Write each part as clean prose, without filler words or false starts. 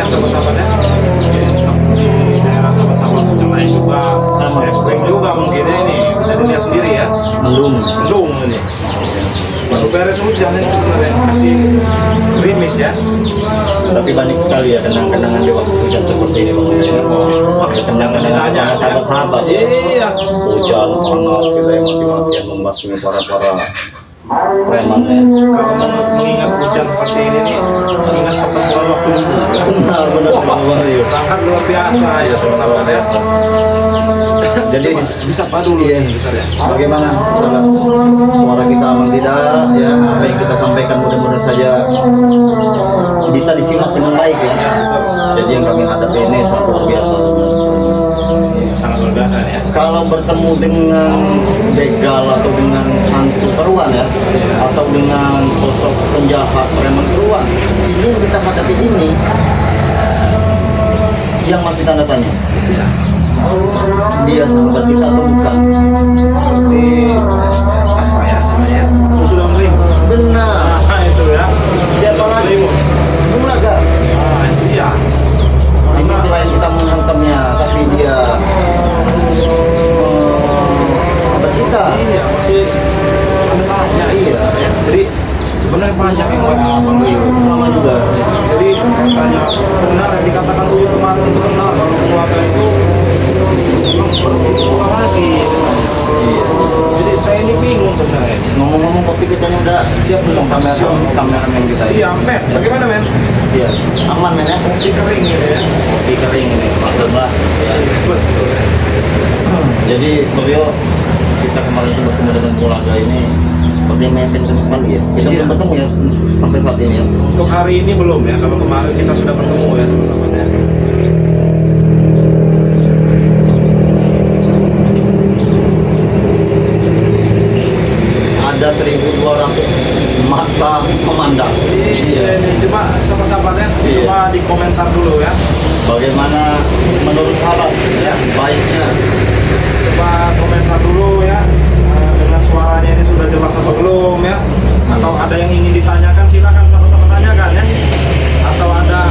sahabat-sahabat ya. Di daerah sahabat-sahabat yang lain juga sama ekstrim juga mungkin ya, ini bisa dilihat sendiri ya. Mendung ini. Baru beres hujan ini sebenarnya masih gerimis ya. Tapi banyak sekali ya kenang-kenangan di waktu hujan seperti ini Bang. Kenang-kenangan sama sahabat-sahabat. Iya. Hujan panas kita yang mati-matian membasmi para preman ya. Kalau mengingat hujan seperti ini nih, ingat pertemuan waktu dulu. Benar Bang Rio. Sangat luar biasa ya sahabat ya. Jadi bisa apa dulu ya besar ya? bagaimana sahabat? Suara kita aman tidak ya? Apa yang kita sampaikan mudah-mudahan saja bisa disimak dengan baik ya. Jadi yang kami hadapi ini sangat luar biasa. Sangat luar biasa ya. Kalau bertemu dengan begal atau dengan hantu peruan ya, atau dengan sosok penjahat preman peruan, ini yang kita hadapi ini yang masih tanda tanya. Dia sahabat kita atau bukan? Seperti apa ya namanya? Sudah menerima. Benar. Nah itu ya. Siapa lagi? Bulaga. Nah itu ya. Di sisi lain kita menghantamnya, tapi dia sahabat kita. Iya masih ada banyak iya ya. Jadi sebenarnya banyak yang buat Bang Rio Sama juga. Jadi katanya benar yang dikatakan dulu kemarin itu benar kalau keluarga itu memang berulang lagi. Jadi saya ini bingung sebenarnya. Ngomong-ngomong kopi kita ini udah siap belum kameramen kita? Iya, men. Bagaimana, men? Iya, aman men ya. Kopi kering gitu ya. Kopi kering ini, maklumlah. Ya. Betul. Jadi Rio, kita kemarin itu bertemu dengan keluarga ini seperti maintain sama sekali ya. Kita Iya. belum bertemu ya sampai saat ini ya. Untuk hari ini belum ya. Kalau kemarin kita sudah bertemu ya sama-sama ya. Ada 1.200 mata memandang. Iya, ini cuma sama-samanya Iya. coba di komentar dulu ya. Bagaimana menurut sahabat ya baiknya? Coba komentar dulu ya. Dengan suaranya ini sudah jelas atau belum ya? Atau ada yang ingin ditanyakan silakan sama-sama tanyakan ya. Atau ada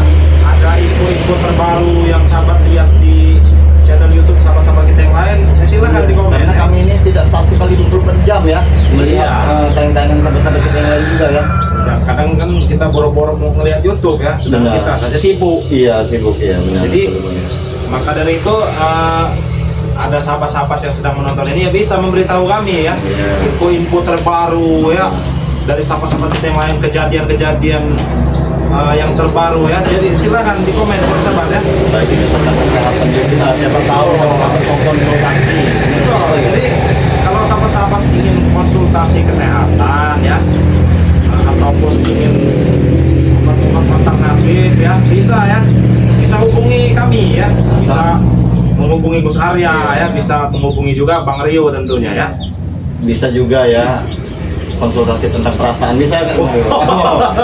info-info terbaru yang sahabat lihat di channel YouTube sahabat-sahabat kita yang lain, ya silakan di komen. Karena Ya. kami ini tidak 1 kali 24 jam ya melihat tayangan-tayangan sahabat-sahabat kita yang lain juga ya. Ya, kadang kan kita boro-boro mau ngeliat YouTube ya, sedang Benar. kita saja sibuk. Iya sibuk ya benar. Jadi maka dari itu ada sahabat-sahabat yang sedang menonton ini ya bisa memberitahu kami ya info-info terbaru ya dari sahabat-sahabat kita yang lain, kejadian-kejadian yang terbaru ya. Jadi silakan di komen sahabat ya. baik itu tentang kesehatan juga siapa tahu sahabat konsultasi. Jadi kalau sahabat-sahabat ingin konsultasi kesehatan ya ataupun ingin alternatif ya bisa hubungi kami ya, bisa menghubungi Gus Arya ya, bisa menghubungi juga Bang Rio tentunya ya. Bisa juga ya konsultasi tentang perasaan bisa kan?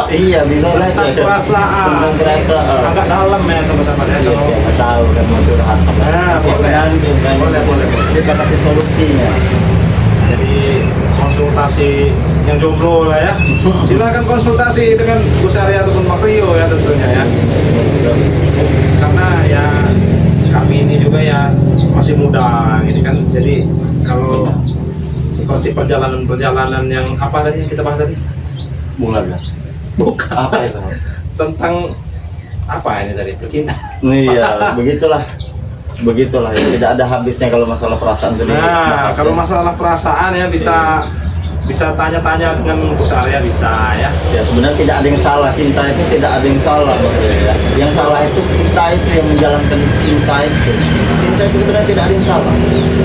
Iya bisa saja. Tentang perasaan. Tentang perasaan. Agak dalam ya sahabat-sahabat ya. Iya, Kalau siapa tahu kan mau curhat sama boleh. kan? Boleh. Kita kasih solusinya. jadi konsultasi yang jomblo lah ya. Silakan konsultasi dengan Gus Arya ataupun Bang Rio ya tentunya ya. Karena ya kami ini juga ya masih muda ini kan. Jadi kalau seperti perjalanan yang apa tadi yang kita bahas tadi? Bulan ya. Bukan. Apa itu? Tentang apa ini tadi? Percintaan. Iya, begitulah ya. Tidak ada habisnya kalau masalah perasaan itu. Nah, kalau masalah perasaan ya bisa tanya-tanya dengan Gus Arya bisa ya. ya sebenarnya tidak ada yang salah, cinta itu tidak ada yang salah ya. Yang salah itu kita itu yang menjalankan cinta itu sebenarnya tidak ada yang salah.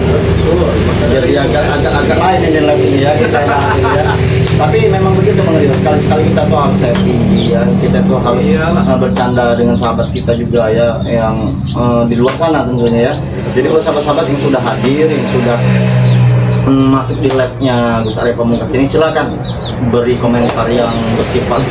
Betul. Jadi agak lain ini lagi ya kita bahas ini ya. Tapi memang begitu Bang Rio, sekali-sekali kita tuh harus happy ya, kita tuh harus bercanda dengan sahabat kita juga ya yang di luar sana tentunya ya. Jadi buat sahabat-sahabat yang sudah hadir, yang sudah masuk di live-nya Gus Arya Pamungkas ini silakan beri komentar yang bersifat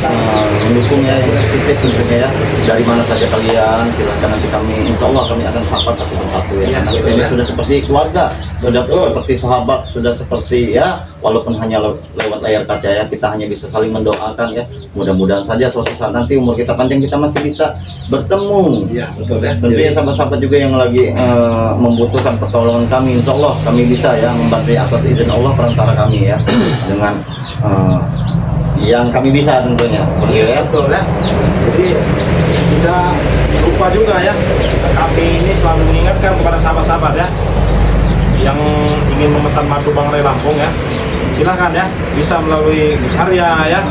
mendukung ya, yang positif tentunya ya. Dari mana saja kalian, silahkan nanti kami, insya Allah kami akan sapa satu persatu ya. Iya, Karena betul, ini ya. sudah seperti keluarga, sudah Betul. seperti sahabat, sudah seperti ya, walaupun hanya lewat layar kaca ya, kita hanya bisa saling mendoakan ya. Mudah-mudahan saja suatu saat nanti umur kita panjang, kita masih bisa bertemu. Iya, betul ya. Tentunya sahabat-sahabat juga yang lagi membutuhkan pertolongan kami, insya Allah kami bisa ya membantu atas izin Allah perantara kami ya, dengan yang kami bisa tentunya. Iya, betul ya. Jadi tidak lupa juga ya, kami ini selalu mengingatkan kepada sahabat-sahabat ya yang ingin memesan madu Bang Ray Lampung ya, silahkan ya, bisa melalui Gus Arya ya,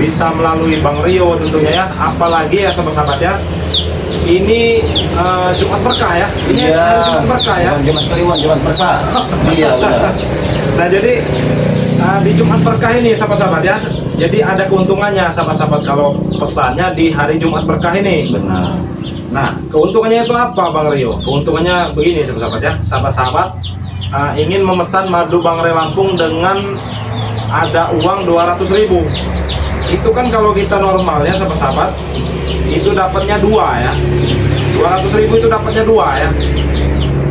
bisa melalui Bang Rio tentunya ya. Apalagi ya sahabat-sahabat ya, ini Jumat berkah ya, ini hari Jumat berkah ya. Jumat Kliwon, Jumat berkah. Iya benar. Nah jadi di Jumat berkah ini sahabat-sahabat ya, jadi ada keuntungannya sahabat-sahabat kalau pesannya di hari Jumat berkah ini. Benar. Nah keuntungannya itu apa Bang Rio? Keuntungannya begini sahabat-sahabat ya, sahabat-sahabat ingin memesan madu Bang Ray Lampung dengan ada uang 200.000. Itu kan kalau kita normalnya sahabat-sahabat itu dapatnya 2 ya, 200.000 itu dapatnya 2 ya.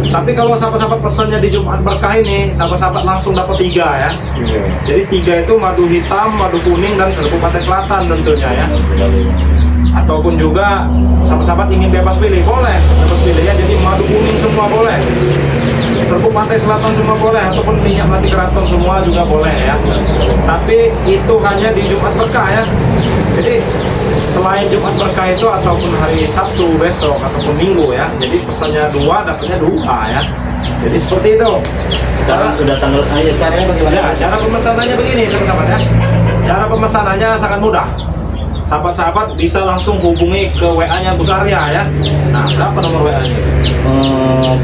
Tapi kalau sahabat-sahabat pesannya di Jumat berkah ini, sahabat-sahabat langsung dapat 3 ya. Iya. Jadi 3 itu madu hitam, madu kuning, dan serbuk pantai selatan tentunya ya. Ataupun juga sahabat-sahabat ingin bebas pilih, boleh bebas pilih ya. Jadi madu kuning semua boleh, serbuk pantai selatan semua boleh, ataupun minyak melati keraton semua juga boleh ya. Tapi itu hanya di Jumat berkah ya. Jadi selain Jumat berkah itu ataupun hari Sabtu besok ataupun Minggu ya, jadi pesannya 2 dapatnya 2 ya. Jadi seperti itu. Sekarang sudah tanggal, caranya bagaimana? Ya, cara pemesanannya begini sahabat-sahabat ya. Cara pemesanannya sangat mudah. Sahabat-sahabat bisa langsung hubungi ke WA-nya Gus Arya ya. Nah, berapa nomor WA-nya?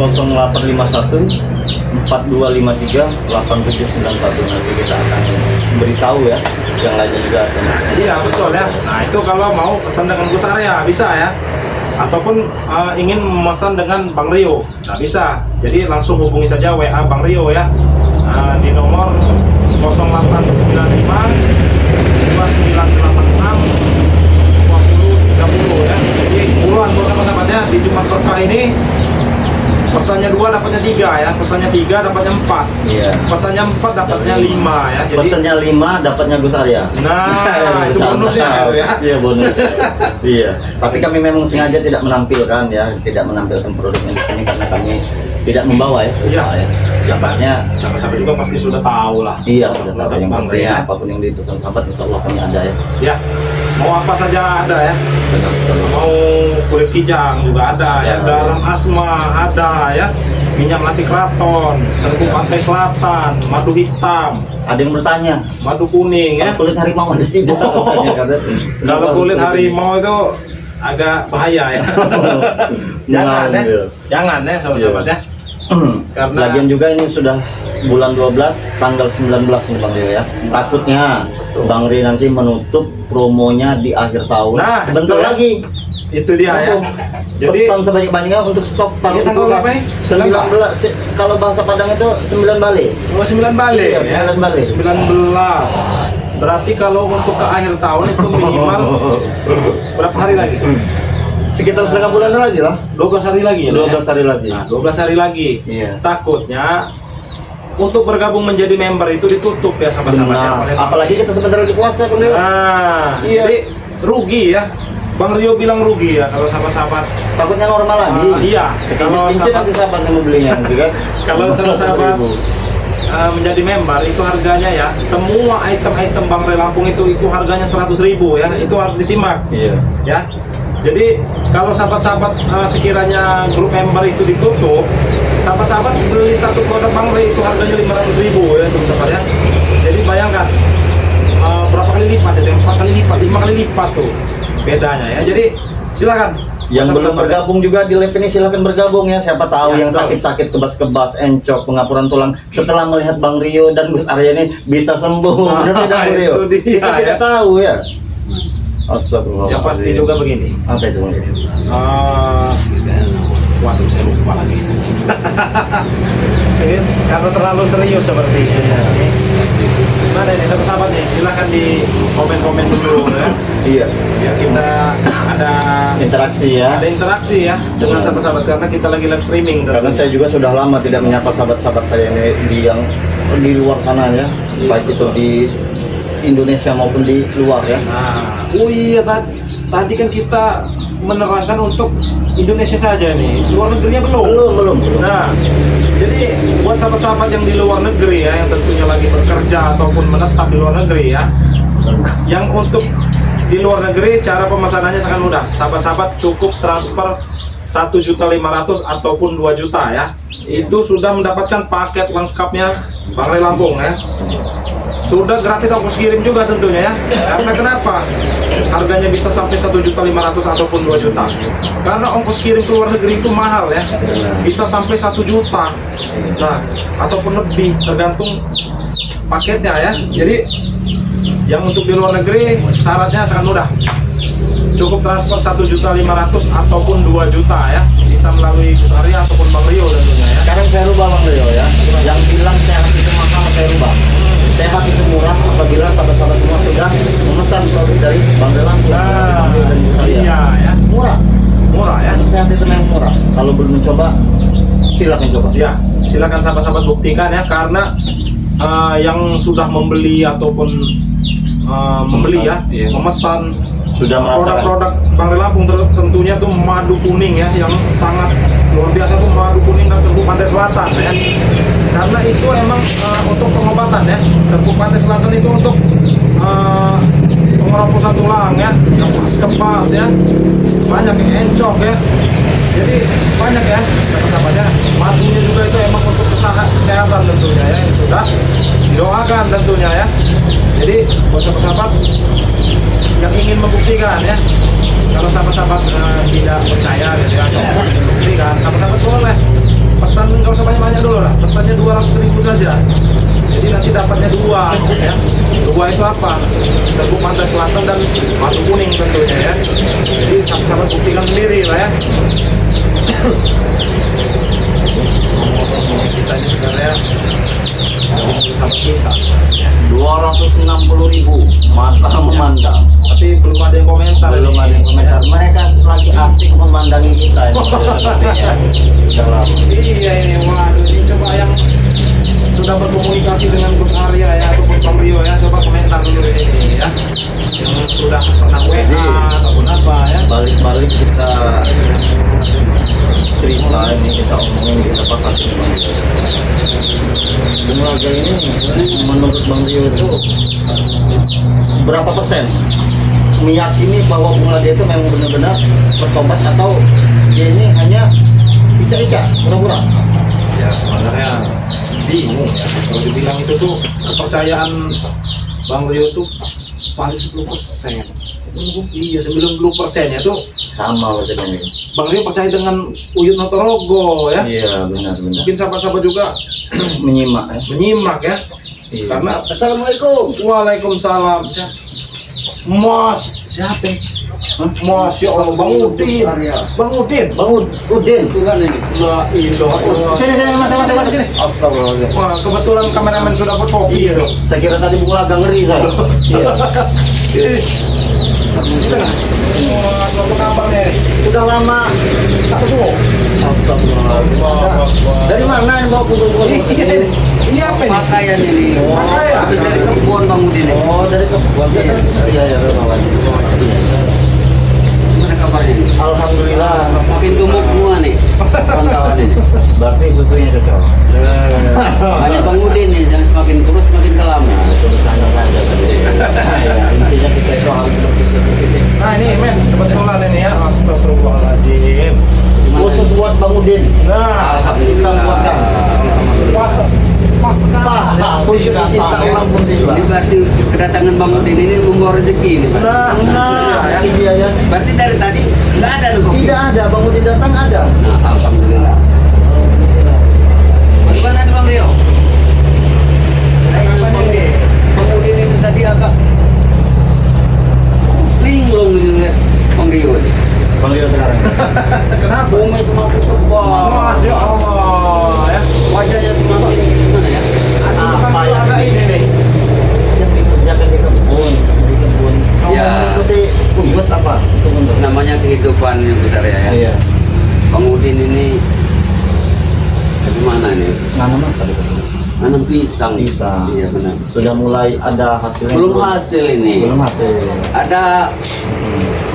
0851 4253 8791. Nanti kita akan beritahu ya, yang lainnya juga akan. Iya, betul ya. Nah, itu kalau mau pesan dengan Gus Arya bisa ya. Ataupun ingin memesan dengan Bang Rio, nah bisa. Jadi langsung hubungi saja WA Bang Rio ya, di nomor 0895 2986 2030 ya. Jadi buruan buat sahabat-sahabatnya di Jumat berkah ini, pesannya 2 dapatnya 3 ya, pesannya 3 dapatnya 4, Iya. pesannya 4 dapatnya 5 ya. Jadi Pesannya 5 dapatnya Gus Arya. nah itu bonusnya ya. Iya bonus. Iya. Tapi kami memang sengaja tidak menampilkan ya, tidak menampilkan produknya di sini karena kami tidak membawa ya. Iya. Ya. Yang Sahabat-sahabat juga pasti sudah tahu lah. iya sudah tahu yang Bang pasti ya. apapun yang dipesan sahabat insya Allah kami ada ya. Ya, mau apa saja ada ya. Benar sekali. Mau kulit kijang juga ada ya, Ada, garam asma ada ya, minyak melati keraton, serbuk pantai selatan, madu hitam, Ada yang bertanya, madu kuning ya. kulit harimau ada tidak? Katanya, Kalau kulit harimau itu agak bahaya ya. Jangan ya, jangan ya sahabat-sahabat ya. Karena- Lagian juga ini sudah bulan 12 tanggal 19 nih Bang Rio ya. Takutnya Bang Rio nanti menutup promonya di akhir tahun. Nah, Sebentar itu ya. lagi. Itu dia ya. Jadi Jadi pesan sebanyak-banyaknya untuk stok Ini tanggal berapa ya? 19. Kalau bahasa Padang itu 9 balik. 9 balik Iya, ya. 9 balik. 19. Berarti kalau untuk ke akhir tahun itu minimal berapa hari lagi? Sekitar setengah bulan lagi lah. 12 hari lagi ya. 12 hari lagi. Nah, 12 hari lagi. Iya. Takutnya untuk bergabung menjadi member itu ditutup ya sahabat-sahabat ya, Benar. oleh- Apalagi kita sebentar lagi puasa Bang Rio. Nah, Iya. jadi rugi ya. Bang Rio bilang rugi ya kalau sahabat-sahabat. Takutnya normal lagi. Iya, kalau Cincin nanti sahabat yang mau belinya gitu kan. Kalau sahabat-sahabat 15.000. menjadi member itu harganya ya, semua item-item Bang Ray Lampung itu harganya 100.000 ya, itu harus disimak Iya. ya. Jadi kalau sahabat-sahabat sekiranya grup member itu ditutup, sahabat-sahabat beli satu produk Bang Ray itu harganya 500.000 ya sahabat-sahabat ya. Jadi bayangkan berapa kali lipat itu, 4 kali lipat, 5 kali lipat tuh bedanya ya. Jadi silakan Yang belum sahabat-sahabat ya. bergabung juga di live ini silahkan bergabung ya. Siapa tahu Ya, yang betul. sakit-sakit kebas-kebas, encok, pengapuran tulang setelah melihat Bang Rio dan Gus Arya ini bisa sembuh. Nah, Benar tidak Bang Rio? itu dia, Kita ya. tidak tahu ya. Astagfirullah. Yang pasti juga begini. Apa itu Bang Rio? Waduh, saya lupa lagi. Karena terlalu serius seperti itu. Gimana ini sahabat-sahabat nih? Silahkan di komen-komen dulu ya. Iya. Biar kita ada Interaksi ya. ada interaksi ya dengan sahabat-sahabat karena kita lagi live streaming. Karena saya juga sudah lama tidak menyapa sahabat-sahabat saya ini yang di luar sana ya, baik itu di Indonesia maupun di luar ya. Nah, oh iya tadi kan kita menerangkan untuk Indonesia saja nih, luar negerinya belum. Belum. Nah, jadi buat sahabat-sahabat yang di luar negeri ya, yang tentunya lagi bekerja ataupun menetap di luar negeri ya, yang untuk di luar negeri cara pemesanannya sangat mudah. Sahabat-sahabat cukup transfer 1.500.000 ataupun 2 juta ya. Itu sudah mendapatkan paket lengkapnya Bangrai Lampung ya. Sudah gratis ongkos kirim juga tentunya ya. Karena kenapa? Harganya bisa sampai 1.500.000 ataupun 2 juta. Karena ongkos kirim ke luar negeri itu mahal ya. Bisa sampai 1 juta. Nah, ataupun lebih tergantung paketnya ya. Jadi yang untuk di luar negeri syaratnya sangat mudah. Cukup transfer 1.500.000 ataupun 2 juta ya. Bisa melalui Gus Arya ataupun Bang Rio tentunya ya. Sekarang saya rubah Bang Rio ya. Yang bilang sehat itu mahal saya rubah. Sehat itu murah apabila sahabat-sahabat semua sudah memesan produk dari Bangrai Lampung. Nah, dan Gus Arya. iya ya. Murah. Murah ya. Untuk sehat itu memang murah. Kalau belum mencoba, silakan coba. Ya, silakan sahabat-sahabat buktikan ya karena yang sudah membeli ataupun membeli ya, Iya. memesan Sudah merasakan. produk-produk Bangrai Lampung tentunya tuh madu kuning ya yang sangat luar biasa tuh madu kuning dan serbuk pantai selatan ya. Karena itu emang untuk pengobatan ya. Serbuk pantai selatan itu untuk pengeroposan tulang ya, kepas ya. Banyak yang encok ya. Jadi banyak ya sahabat-sahabatnya. Madunya juga itu emang untuk kesehatan tentunya ya. Yang sudah didoakan tentunya ya. Jadi buat sahabat-sahabat yang ingin membuktikan ya, kalau sahabat-sahabat tidak percaya gitu ya, atau ingin membuktikan, sahabat-sahabat boleh pesan, nggak usah banyak-banyak dulu lah, pesannya 200.000 saja. Jadi nanti dapatnya 2 ya. 2 itu apa? Serbuk pantai selatan dan madu kuning tentunya ya. Jadi sahabat-sahabat buktikan sendiri lah ya. Kita ini sebenarnya sama kita 260.000 mata memandang. tapi belum ada yang komentar. Belum ada yang komentar. Mereka lagi asik memandangi kita ini. Ya. Sudah lama. Iya ini, waduh ini coba yang sudah berkomunikasi dengan Gus Arya ya ataupun Bang Rio ya, coba komentar dulu di sini ya. Yang sudah pernah WA ataupun apa ya. Balik-balik kita cerita ini, kita omongin, kita bahas ini Bang Rio. Bumlaga ini menurut Bang Rio itu berapa persen meyakini bahwa Bumlaga itu memang benar-benar bertobat atau dia ini hanya ica-ica, pura-pura? Ya sebenarnya bingung ya. Kalau dibilang itu tuh kepercayaan Bang Rio tuh paling 10%. Iya 90% ya tuh Sama maksudnya ini. Bang Rio percaya dengan Uyut Notorogo ya. Iya benar. Mungkin sahabat-sahabat juga Menyimak ya. menyimak ya. Iya. Karena Assalamualaikum. Waalaikumsalam. Mas siapa? Mas ya Allah, Bang Udin. Bang Udin. Bang Udin. Tuhan ini. La ilaha illallah. Sini mas sini. Astagfirullahaladzim. Wah, kebetulan kameramen sudah fotokopi ya, Dok. Saya kira tadi Bumlaga ngeri saya. Iya. Wah, apa kabar nih? Sudah lama. Tak semua. Astagfirullahaladzim. Dari mana yang bawa kumpul-kumpul? Ini apa ini? Pakaian ini. Pakaian? Habis dari kebun Bang Udin ini. Oh, dari kebun. Iya, memang lagi. Gimana kabarnya ini? Alhamdulillah. Makin gemuk semua nih kawan-kawan ini. Berarti susunya cocok. Banyak Bang Udin nih, dan semakin kurus semakin kelam. Nah, itu bercanda saja tadi. Ya, intinya kita itu harus berpikir positif. Nah, ini men, kebetulan ini ya. Astagfirullahaladzim. Khusus buat Bang Udin. Nah, Kita buatkan. pas sekali. Kunci cinta orang pun tiba. Ini berarti kedatangan Bang Udin ini membawa rezeki ini, Pak. Nah, ini dia ya. Berarti dari tadi nggak ada loh kopi. Tidak ada, Bang Udin datang ada. Nah, alhamdulillah. Bagaimana nih Bang Rio? Bang Udin ini tadi agak linglung gitu lihat Bang Rio ini. Bang Rio sekarang. Kenapa? Bumi semakin tebal. namanya kehidupan yang besar ya. Iya. Bang Udin ini gimana nih? Nanam apa tadi? Nanam pisang. Pisang. Iya benar. Sudah mulai ada hasilnya? Belum hasil ini. Belum hasil. Ada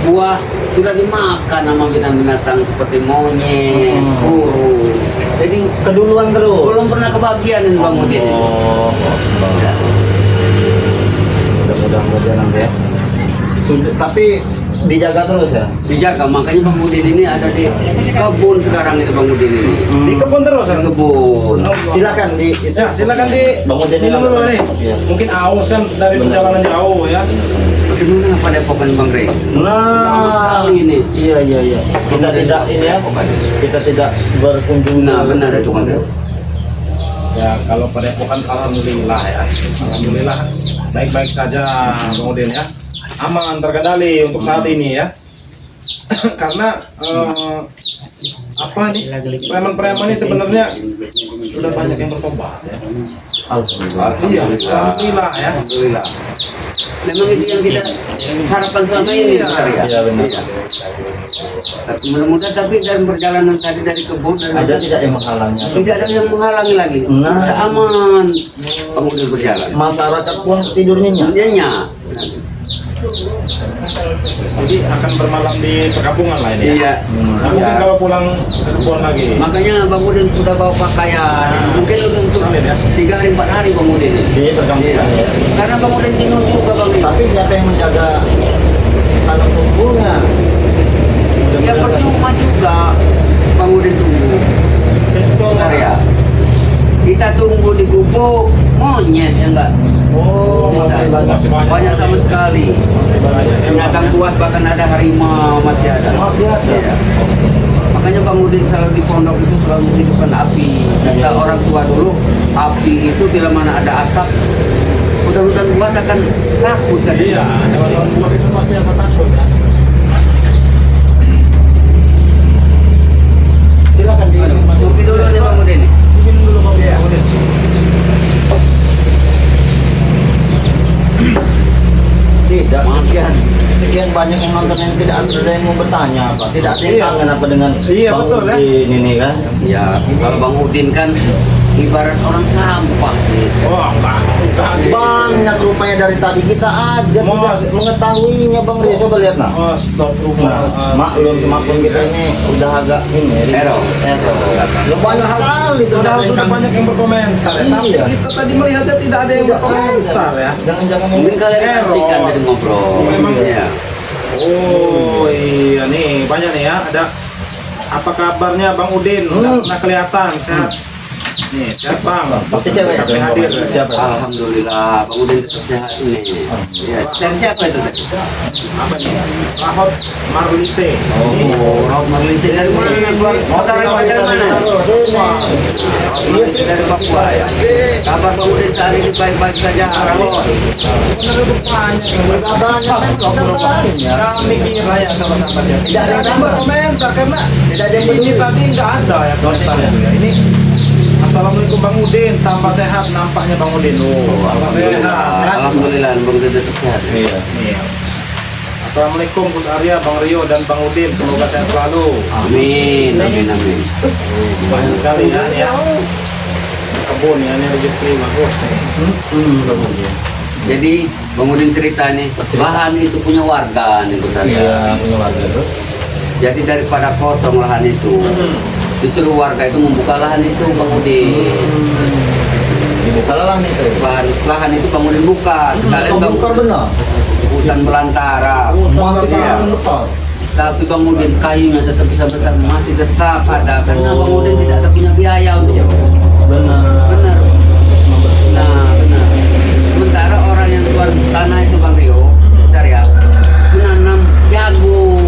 buah sudah dimakan sama binatang-binatang seperti monyet, burung. Jadi Keduluan terus. belum pernah kebagian ini Bang Udin ini. Oh, Ya. mudah-mudahan nanti ya. Sudah, tapi dijaga terus ya. Dijaga, makanya Bang Udin ini ada di kebun sekarang itu Bang Udin ini. Di kebun terus kan? Kebun. Silakan di Ya, silakan di Bang Udin minum dulu nih. Iya. Mungkin aus kan dari Benar. perjalanan jauh ya. Bagaimana pada Depokan Bang Rey? Lama sekali ini. Iya. Kita tidak ini ya. Kita tidak berkunjung. Nah benar itu Bang Rey. Ya, kalau Padepokan alhamdulillah ya. Alhamdulillah baik-baik saja Bang Udin ya. Aman terkendali untuk saat ini ya. Karena apa nih? Preman-preman ini sebenarnya sudah banyak yang bertobat ya. Alhamdulillah. Iya, alhamdulillah ya. Alhamdulillah. Memang itu yang kita harapkan selama ini Iya. besar ya. Iya, benar. Tapi mudah-mudahan tapi dalam perjalanan tadi dari kebun dari Ada tidak yang menghalangi? tidak ada yang menghalangi lagi. Nah. Bisa aman kemudian berjalan. Masyarakat pun tidur nyenyak. Nyenyak. Jadi akan bermalam di perkampungan lah ini ya. Iya. Nah, mungkin Ya. kalau pulang ke kebun lagi. Makanya Bang Udin sudah bawa pakaian. Mungkin untuk Salin ya. 3 hari 4 hari Bang Udin ini. Di perkampungan ya. Karena Bang Udin jenuh juga Bang ini. Tapi siapa yang menjaga tanam tumbuhnya? Ya percuma juga Bang Udin tunggu. Bentar ya. Kita tunggu di gubuk monyet ya enggak? Oh, Bisa. masih banyak. Banyak sama sekali. Binatang buas bahkan ada harimau masih ada. Masih ada. Iya. Makanya Bang Udin selalu di pondok itu selalu menghidupkan api. Kata orang tua dulu, api itu bila mana ada asap, hutan-hutan buas akan takut kan? Iya, hewan-hewan buas itu pasti apa takut ya. Silakan di Aduh, kopi dulu nih Bang Udin. Minum dulu Bang Iya. Udin. Tidak sekian banyak yang nonton yang tidak ada yang mau bertanya apa, tidak ada yang Iya. kangen apa dengan Iya, Bang betul, ya. Udin ini kan. Ya, kalau Bang Udin kan ibarat orang sampah gitu. Oh, enggak. Banyak rupanya dari tadi kita aja Mas. sudah mengetahuinya Bang Rio, coba lihat nah. Oh, stop Nah, maklum semakin kita ini udah agak ini Error. Ya banyak sekali Padahal sudah banyak yang berkomentar ya. Tapi Iya. kita tadi melihatnya tidak ada yang berkomentar ya. Jangan-jangan Mungkin kalian Error. kasihkan dari ngobrol. Memang. Iya. Oh iya nih banyak nih ya. Ada apa kabarnya Bang Udin? Udah pernah kelihatan sehat. Nih sehat Bang. Pasti cewek Sampai hadir. siapa? Alhamdulillah, Bang Udin tetap sehat ini. Ya, dari siapa itu tadi? Apa nih? Rahot Marlise. Oh, Raut Marlise dari mana? Keluar saudara kita dari mana? Iya sih dari Papua ya. Kabar Bang Udin saat ini baik-baik saja, Rahot. Sebenarnya tuh banyak yang Banyak. Kami kira ya sama-sama ya. Tidak ada yang Tidak. berkomentar karena Tidak ada di yang sini peduli. tadi nggak ada ya komentarnya. Ini Assalamualaikum Bang Udin, tambah sehat nampaknya Bang Udin. Tambah sehat. Kan? Alhamdulillah, Bang Udin tetap sehat. Iya. Iya. Assalamualaikum Gus Arya, Bang Rio dan Bang Udin. Semoga sehat selalu. Amin, amin, amin. Banyak sekali ya. Ya. Kebun ya, ini rezeki bagus nih. Jadi Bang Udin cerita nih, lahan itu punya warga nih Gus Arya. Iya, punya warga tuh. Jadi daripada kosong lahan itu, disuruh warga itu membuka lahan itu Bang Udin. Dibuka lah nih tuh. Lahan itu Bang Udin buka. Sekalian Bang Bukan benar. hutan belantara. Masih Iya. sangat besar. Tapi Bang Udin kayunya tetap bisa besar, masih tetap ada karena Bang Udin tidak ada punya biaya untuk Benar. benar. Nah, benar. Sementara orang yang jual tanah itu Bang Rio, bentar ya, menanam jagung.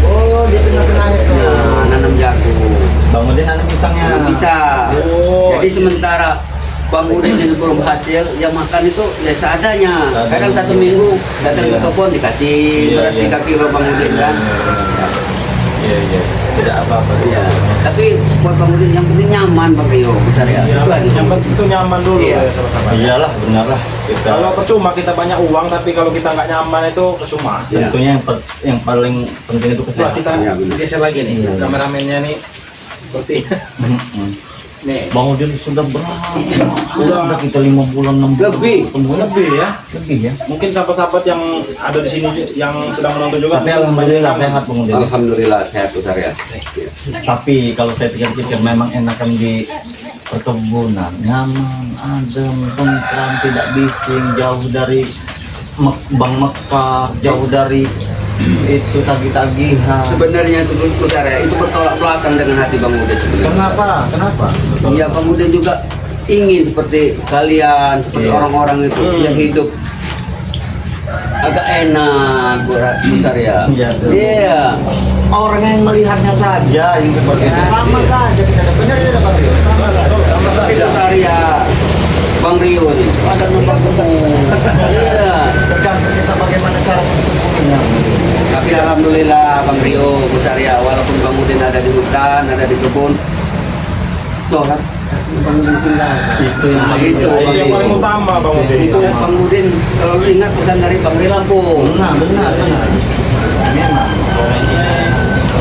Oh, di tengah-tengah itu. Nah, nanam jagung. Bang Udin nanam pisangnya. Nggak bisa. Oh, Jadi sementara Bang Udin ini belum hasil, yang makan itu ya seadanya. Kadang 1 minggu datang ke kebun dikasih Iya, beras iya. 3 kilo Bang Udin kan. Iya, iya. Tidak apa-apa. Iya. Tapi buat Bang Udin yang penting nyaman Bang Rio, besar ya. Iya, Itu aja. yang penting itu nyaman dulu Iya. ya sama-sama. Iyalah, benar lah. Kita Kalau percuma kita banyak uang tapi kalau kita nggak nyaman itu percuma. Iya. tentunya yang paling penting itu Coba kesehatan. kita Iya, benar. geser lagi nih, Iya. kameramennya nih seperti nih. Bang Udin sudah berapa? Sudah. Sudah kita 5 bulan 6 bulan. Lebih. Lebih ya. Lebih ya. Mungkin sahabat-sahabat yang ada di sini yang sedang menonton juga. Tapi alhamdulillah sehat Bang Udin. Alhamdulillah sehat besar ya. Tapi kalau saya pikir-pikir memang enakan di perkebunan, nyaman, adem, tentram, tidak bising, jauh dari Bang Mekar, jauh dari itu tagih-tagihan. Sebenarnya itu besar ya, itu bertolak belakang dengan hati Bang Udin sebenarnya. Kenapa? Kenapa? Iya, Bang Udin juga ingin seperti kalian, seperti Iya. orang-orang itu yang hidup agak enak, besar ya. Iya, betul. Iya. Orang yang melihatnya saja yang seperti itu sama saja kita ada benar tidak Bang Rio? Sama Tapi saja. besar ya, Bang Rio nih, ada numpang ketemu. Iya. Tergantung kita bagaimana cara mensyukurinya. Tapi alhamdulillah Bang Rio besar ya, walaupun Bang Udin ada di hutan, ada di kebun, sholat Bang Udin tinggal. Itu yang Nah, paling itu, Itu yang Bang paling Rio. utama Bang Udin. Itu Bang Udin selalu ingat pesan dari Bang Rio Lampung. benar. Memang.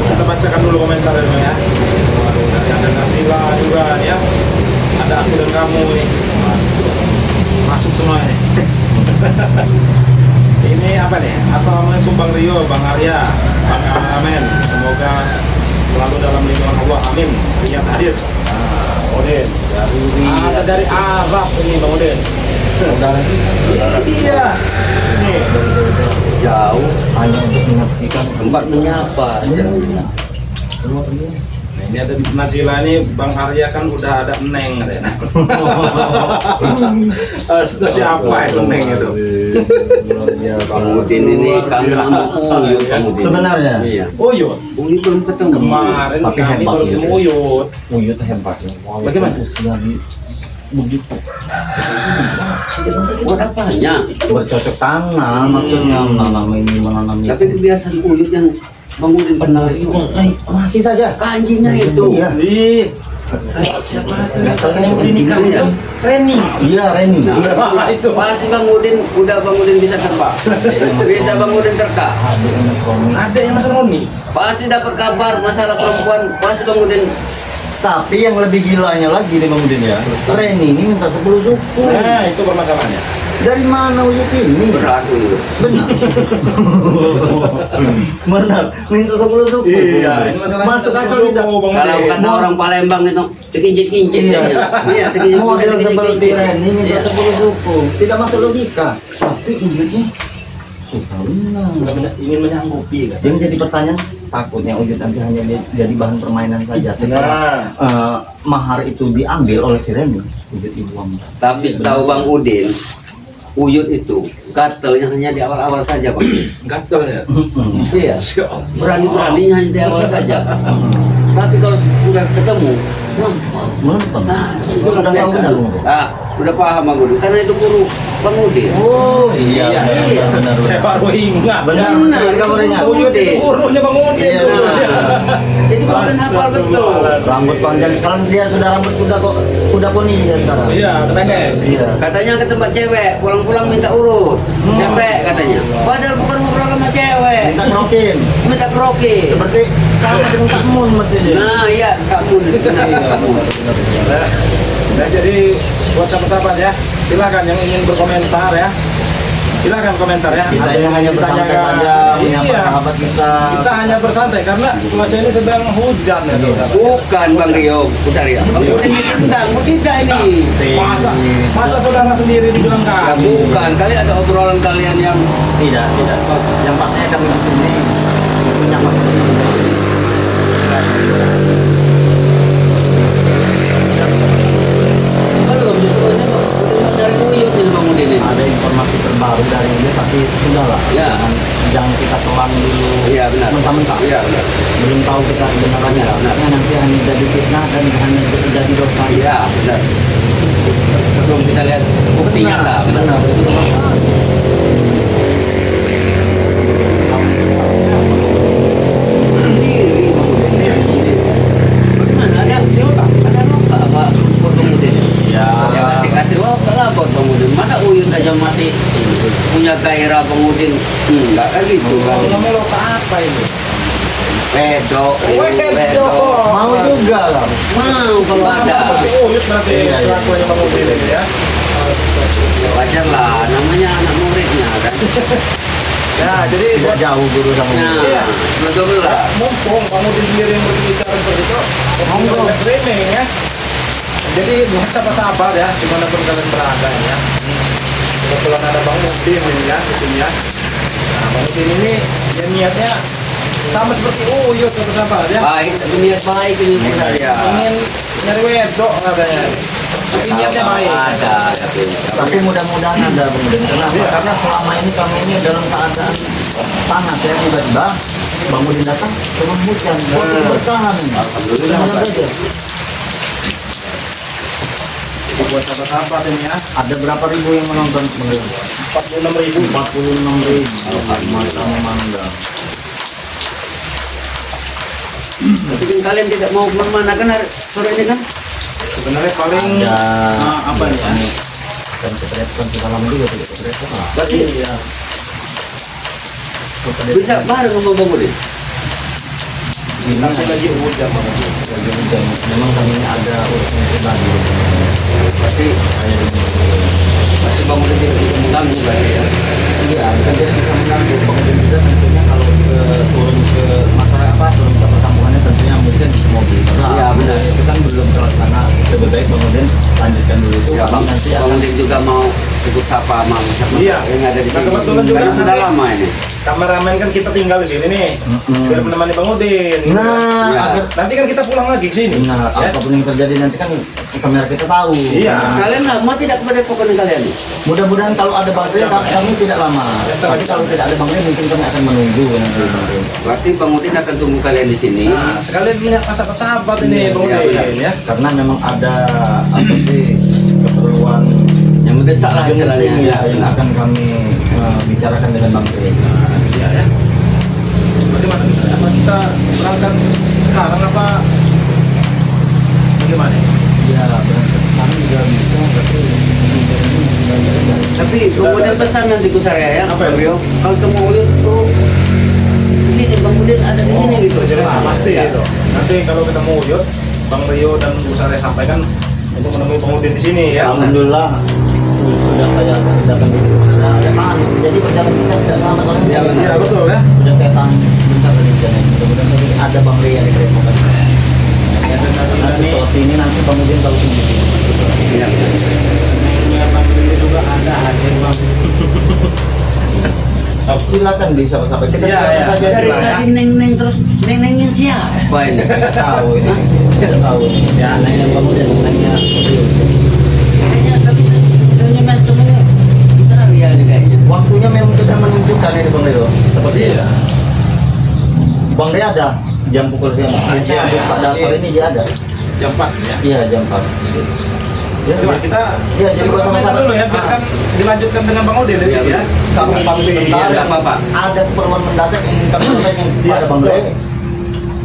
Kita bacakan dulu komentar ini ya. Ada Nasila juga nih ya. Ada aku dan kamu nih. Masuk semua ini. Ini apa nih? Assalamualaikum Bang Rio, Bang Arya, Bang Amen. Semoga selalu dalam lindungan Allah. Amin. Niat hadir. Nah, Udin. Ada dari Arab ini Bang Udin. Saudara Iya. Nih. Jauh, hanya untuk menyaksikan tempat menyapa. luar biasa. Nah, ini ada di Nasila nih, Bang Arya kan udah ada Neng katanya. Siapa itu Neng itu? Bang Udin ini kangen sama Uyut, Bang Udin. Sebenarnya? Iya. Uyut. Uyut belum ketemu. Kemarin Tapi kami hebat baru ya. ketemu Uyut. Uyut hebatnya. Bagaimana? Usia begitu Buat apanya? bercocok tanam maksudnya menanam ini menanam itu. Tapi kebiasaan Uyut yang Bang Udin kenal itu Masih saja. kanjinya itu. Iya. Di siapa itu? Nggak tahu Yang yang beli nikah Iya. itu Reni. Iya Reni. Nah, itu. Pasti Bang Udin, udah Bang Udin bisa terbang. Bisa Bang Udin terka. Ada elektronik. Ada yang masalah Roni. Pasti dapat kabar masalah perempuan. Pasti Bang Udin. Tapi yang lebih gilanya lagi nih Bang Udin ya. Reni ini minta 10 suku. Nah, itu permasalahannya. Dari mana Uyut ini? Berat Uyut. Benar. Benar. Minta 10 suku. Iya, ini masalah Masuk akal tidak? Bang Kalau Udin. kata orang Palembang itu dikincit-kincit Iya. ya. Iya, dikincit-kincit. Model seperti Reni minta Iya. 10 suku. Tidak masuk logika. Tapi Uyutnya suka benar. Ingin menyanggupi kan. Yang jadi pertanyaan, takutnya Uyut nanti hanya jadi bahan permainan saja. Setelah Nah, mahar itu diambil oleh si Reni, Uyut dibuang. Tapi setahu Bang Udin, Uyut itu gatelnya hanya di awal-awal saja Bang. gatel ya. Iya. Berani-beraninya hanya di awal saja. Tapi kalau sudah ketemu, gampang. Melempem. Nah, itu Sudah tahu biasa. benar Bung. Ah, udah paham Bang Udin. Karena itu guru Bang Udin. Oh iya, Iya. benar. Saya baru ingat. Benar, Benar, saya kamu ingat. Uyut itu gurunya Bang Udin. Iya, tuh. Nah, jadi Bang Udin hafal betul. Rambut panjang sekarang dia sudah rambut kuda kuning dia sekarang. Iya, pendek. Iya. Katanya ke tempat cewek, pulang-pulang minta urut. Capek katanya. Padahal bukan ngobrol sama cewek. Minta krokin. Minta kroki. Seperti sama dengan Kak Mun seperti dia. Nah, iya, kamu benar kamu. Nah, jadi buat sahabat-sahabat ya, silakan yang ingin berkomentar ya. Silakan komentar ya. Kita Ada ini yang hanya ditanyakan. bersantai saja menyapa Iya. sahabat kita. Kita hanya bersantai karena cuaca ini sedang hujan ya. sahabat. Bukan Bang Rio, bentar ya. Bang Udin ditendang, tidak ini. Masa saudara sendiri dibilang Ya kami? bukan, kali ada obrolan kalian yang Tidak. Yang pastinya kami di sini menyapa sahabat kita. belum justru ini Bang Udin dari Uyut ini Bang Udin ini. Ada informasi terbaru dari dia, tapi sudahlah. Ya. Jangan kita telan dulu. Iya benar. Mentah-mentah. Iya benar. Belum tahu kita kebenarannya. Benar, benar. Karena nanti hanya jadi fitnah dan hanya jadi dosa. Iya benar. Sebelum kita lihat bukti nyata. Benar. Itu sama. Sendiri Ngomong-ngomong lo apa ini? Wedok, Wedok. Mau juga lah. Mau kalau ada. Uyut berarti Iya, iya. kelakuannya Bang Udin ini ya. Ya wajar lah, namanya anak muridnya kan. Ya, jadi Tidak jauh guru sama Nah, murid. Iya. betul lah. mumpung Bang Udin sendiri yang berbicara seperti itu, monggo streaming ya. Jadi buat sahabat-sahabat ya, dimanapun kalian berada ya. Kebetulan ada Bang Udin ini ya di sini ya. Nah, Bang Udin ini dia niatnya sama seperti Uyut sahabat ya. Baik, niat baik ini saya. Ingin nyari wedok katanya. Tapi niatnya baik. Ada, tapi Tapi mudah-mudahan ada Bang. Kenapa? Iya. Karena selama ini kami ini dalam keadaan panas ya, tiba-tiba Bang Udin datang turun hujan. Kami bertahan. Alhamdulillah. Mudah-mudahan saja. Buat sahabat-sahabat ini ya. Ada berapa ribu yang menonton? 46.000. 46.000. Masa memandang. Tapi kan kalian tidak mau kemana kan sore ini kan? Sebenarnya paling Ada apa nih ya? Dan keterepon kita lama juga tidak keterepon lah. Berarti Iya. bisa bareng sama Bang Udin. Nanti lagi hujan Bang Udin. Memang kami ini ada urusan pribadi. Pasti Bang Udin tidak bisa mengganggu berarti ya. Iya, bukan tidak bisa mengganggu. Bang Udin juga tentunya kalau turun ke masyarakat, turun ke perkampungannya tentunya mungkin mobil. Iya, benar. Itu kan belum terlaksana. Lebih baik Bang Udin lanjutkan dulu itu. Ya, Bang nanti Bang akan Udin juga mau ikut sapa sama Iya. yang ada di Nah, sini. kebetulan juga Karena sudah nanti- lama ini. Kameramen kan kita tinggal di sini nih. Biar menemani Bang Udin. Nah, Ya. agar Nanti kan kita pulang lagi ke sini. nah, ya. apapun yang terjadi nanti kan kamera kita tahu. Iya. Kalian lama tidak kepada pokoknya kalian? Mudah-mudahan kalau ada Bang Udin, kami tidak lama. Ya, setengah Tapi jam. kalau tidak ada Bang Udin, mungkin kami akan menunggu nanti Bang Udin. Berarti Bang Udin akan tunggu kalian di sini. Nah, sekalian melihat sahabat ini Bang Iya, benar. Udin ya. Karena memang ada apa sih keperluan Yang mendesak lah genting istilahnya. ya yang akan kami bicarakan dengan Bang Udin. Iya ya. Bagaimana misalnya? Apa kita berangkat sekarang apa bagaimana? Ya, kami juga bisa, Tapi Bang Udin pesan nanti ke saya ya, Apa Bang ya? Rio. Kalau ketemu Uyut tuh di sini Bang Udin ada di sini gitu. Nah, pasti Ya. itu. Nanti kalau ketemu Uyut, Bang Rio dan Bu Sare sampaikan untuk menemui Bang Udin di sini ya. Alhamdulillah sudah saya datang di sana. Ya kan, jadi perjalanan kita tidak sama kalau Ya, benar. Iya betul ya. sudah saya tahan bentar dari jalan. Mudah-mudahan tadi ada Bang Ria yang dikerepokan. Karena situasi ini nanti kemudian kalau sendiri. Iya. Niat Bang Udin juga ada hadir Bang. Silakan bisa sampai kita Iya, bilang iya. saja Dari silakan. tadi neng-neng terus neng-nengnya siapa ini? Tidak tahu ini. Tidak tahu. Ya, nanya Bang Udin, nanya Kayaknya tapi sebenarnya mas semuanya besar ya ini kayaknya. waktunya memang sudah menunjukkan ini Bang Rio. Seperti Iya. Bang Ria ada jam pukul siang. Iya, iya. Pada sore ini dia ada. Jam 4 ya. Iya, jam 4. Ya, Coba kita Iya, jadi buat komentar sama-sama. dulu ya, biarkan dilanjutkan dengan Bang Udin di sini ya. Kami pamit sebentar. Iya, Bapak. Ada keperluan mendadak yang ingin kami sampaikan Iya, kepada Bang betul. Ria.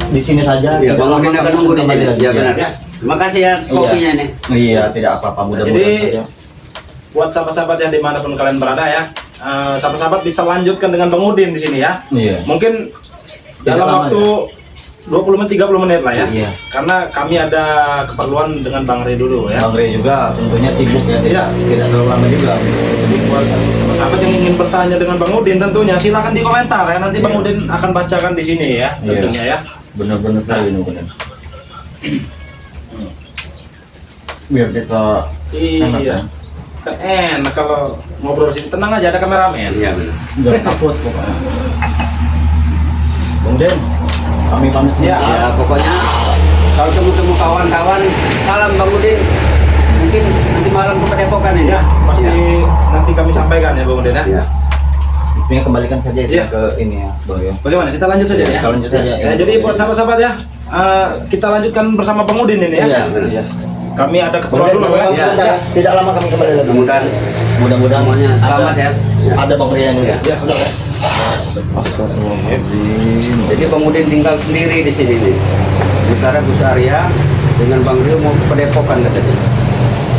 Di sini saja. Iya, Tidak Bang lama Udin akan kami nunggu di kembali sini. lagi, Ya benar. Ya. Terima kasih ya kopinya nih. Iya, tidak apa-apa. Mudah-mudahan Jadi, saja. Buat sahabat-sahabat yang dimanapun kalian berada ya, sahabat-sahabat bisa lanjutkan dengan Bang Udin di sini ya. Iya. Mungkin Tidak dalam lama, waktu 20-30 menit lah ya. Iya. Karena kami ada keperluan dengan Bang Ray dulu ya. Bang Ria juga tentunya sibuk ya. Iya. Tidak terlalu lama juga. Jadi buat sahabat-sahabat yang ingin bertanya dengan Bang Udin tentunya silakan di komentar ya. Nanti Bang Iya. Udin akan bacakan di sini ya Iya. tentunya ya. Benar-benar benar. Biar kita enak, Iya. ya. Kan enak kalau ngobrol sini, tenang aja ada kameramen. Iya benar. Jangan takut pokoknya. Bang Den, kami pamit Iya. sebentar. Ya pokoknya kalau temu-temu kawan-kawan, salam Bang Udin. Mungkin nanti malam ke Padepokan ini. Ya, pasti Ya. nanti kami sampaikan ya Bang Udin ya. Ya. Intinya kembalikan saja itu Iya. ke ini ya, Bang Ria. Bagaimana? Kita lanjut saja ya. Kita lanjut saja. Ya, jadi buat sahabat-sahabat ya, kita lanjutkan bersama Bang Udin ini ya. Iya, iya. Kami ada Bang keperluan Den, dulu ya. Iya. sebentar. Tidak lama kami kembali lagi. Mudah-mudahan Mudah-mudahan semuanya selamat ada, ya. Ada Bang Ria yang Iya. Ya, udah ya. Astagfirullahaladzim. Jadi Bang Udin tinggal sendiri di sini nih. Sementara Bu Arya dengan Bang Rio mau ke Padepokan katanya.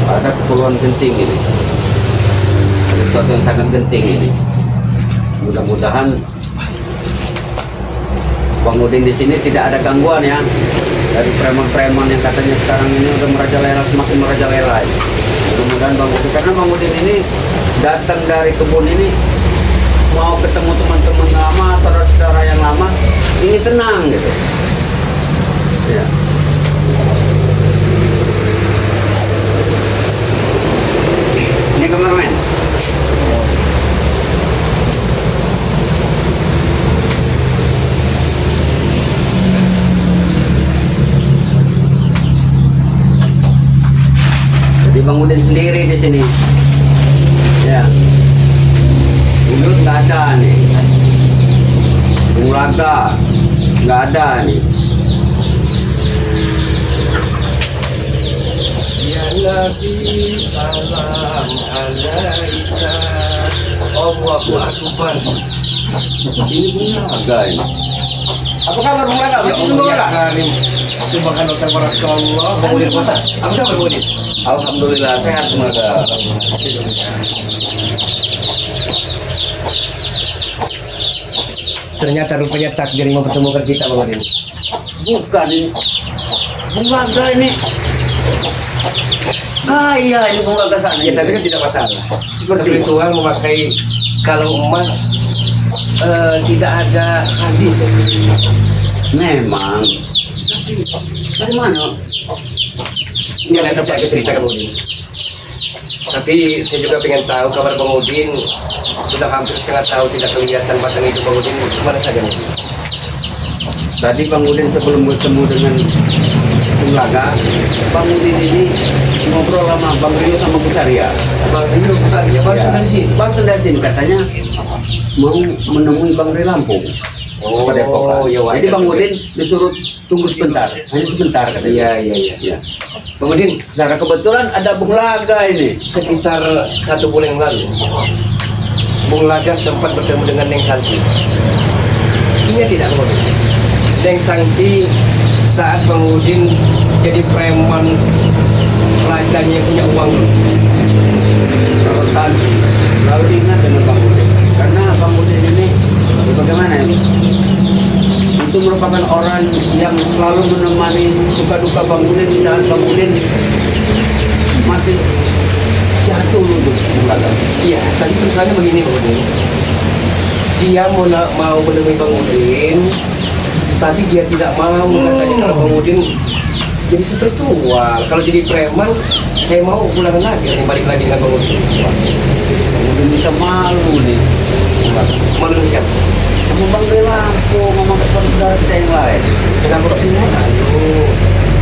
Ada keperluan genting ini. Ada sesuatu yang sangat genting ini. Mudah-mudahan Bang Udin di sini tidak ada gangguan ya dari preman-preman yang katanya sekarang ini udah merajalela, semakin merajalela. Mudah-mudahan Bang Udin, karena Bang Udin ini datang dari kebun ini mau ketemu teman-teman lama, saudara-saudara yang lama, ini tenang gitu. Ya. Ini kameramen. Jadi Bang Udin sendiri di sini. Ya. Dulu nggak ada nih. Ulaga nggak ada nih. Ya Nabi salam alaika Allahu Akbar. Ini Ulaga ini. Apa kabar Bung Laga? Ya Allah ya Karim. Subhanallah tabarakallah. Bang Udin kota. Apa kabar Bang Udin? Alhamdulillah sehat Bung Laga. Ternyata rupanya takdir yang mempertemukan kita Bang Udin. Bukan ini. Bung Laga ini. Kaya ini Bung Laga sana. Ya tapi kan tidak masalah. Spiritual memakai kalung emas tidak ada hadis. Memang. Tapi dari mana? Ini nanti saya akan ceritakan Bang Udin. Tapi saya juga pengen tahu kabar Bang Udin. Sudah hampir setengah tahun tidak kelihatan batang itu Bang Udin. Kemana saja Bang Udin? Tadi Bang Udin sebelum bertemu dengan Bung Laga, Bang Udin ini ngobrol sama Bang Rio sama Bu Saria. Bang Rio besar ya, baru Ya. dari sini. Barusan dari sini katanya mau menemui Bang Rio Lampung. Oh, Padepokan. ya wajar. Jadi Bang Udin disuruh tunggu sebentar, hanya sebentar katanya. Iya. Ya. Bang Udin, Secara kebetulan ada Bung Laga ini. sekitar 1 bulan yang lalu, Bung Laga sempat bertemu dengan Neng Santi. Ingat tidak Bang Udin? Neng Santi saat Bang Udin jadi preman laganya yang punya uang dulu. Kalau tadi lalu ingat dengan Bang Udin, karena Bang Udin ini ya bagaimana ini? Itu merupakan orang yang selalu menemani suka duka Bang Udin di saat Bang Udin masih jatuh lutut Bung Laga. Iya, tadi misalnya begini Bang Udin. Dia mau menemui Bang Udin, tapi dia tidak mau katanya kalau Bang Udin jadi spiritual. Kalau jadi preman, saya mau pulang lagi, balik lagi dengan Bang Udin. Bang Udin bisa malu nih. Bung Laga. Malu siapa? Sama Bang Rio Lampung, sama saudara kita yang lain. Kenapa kok sih malu?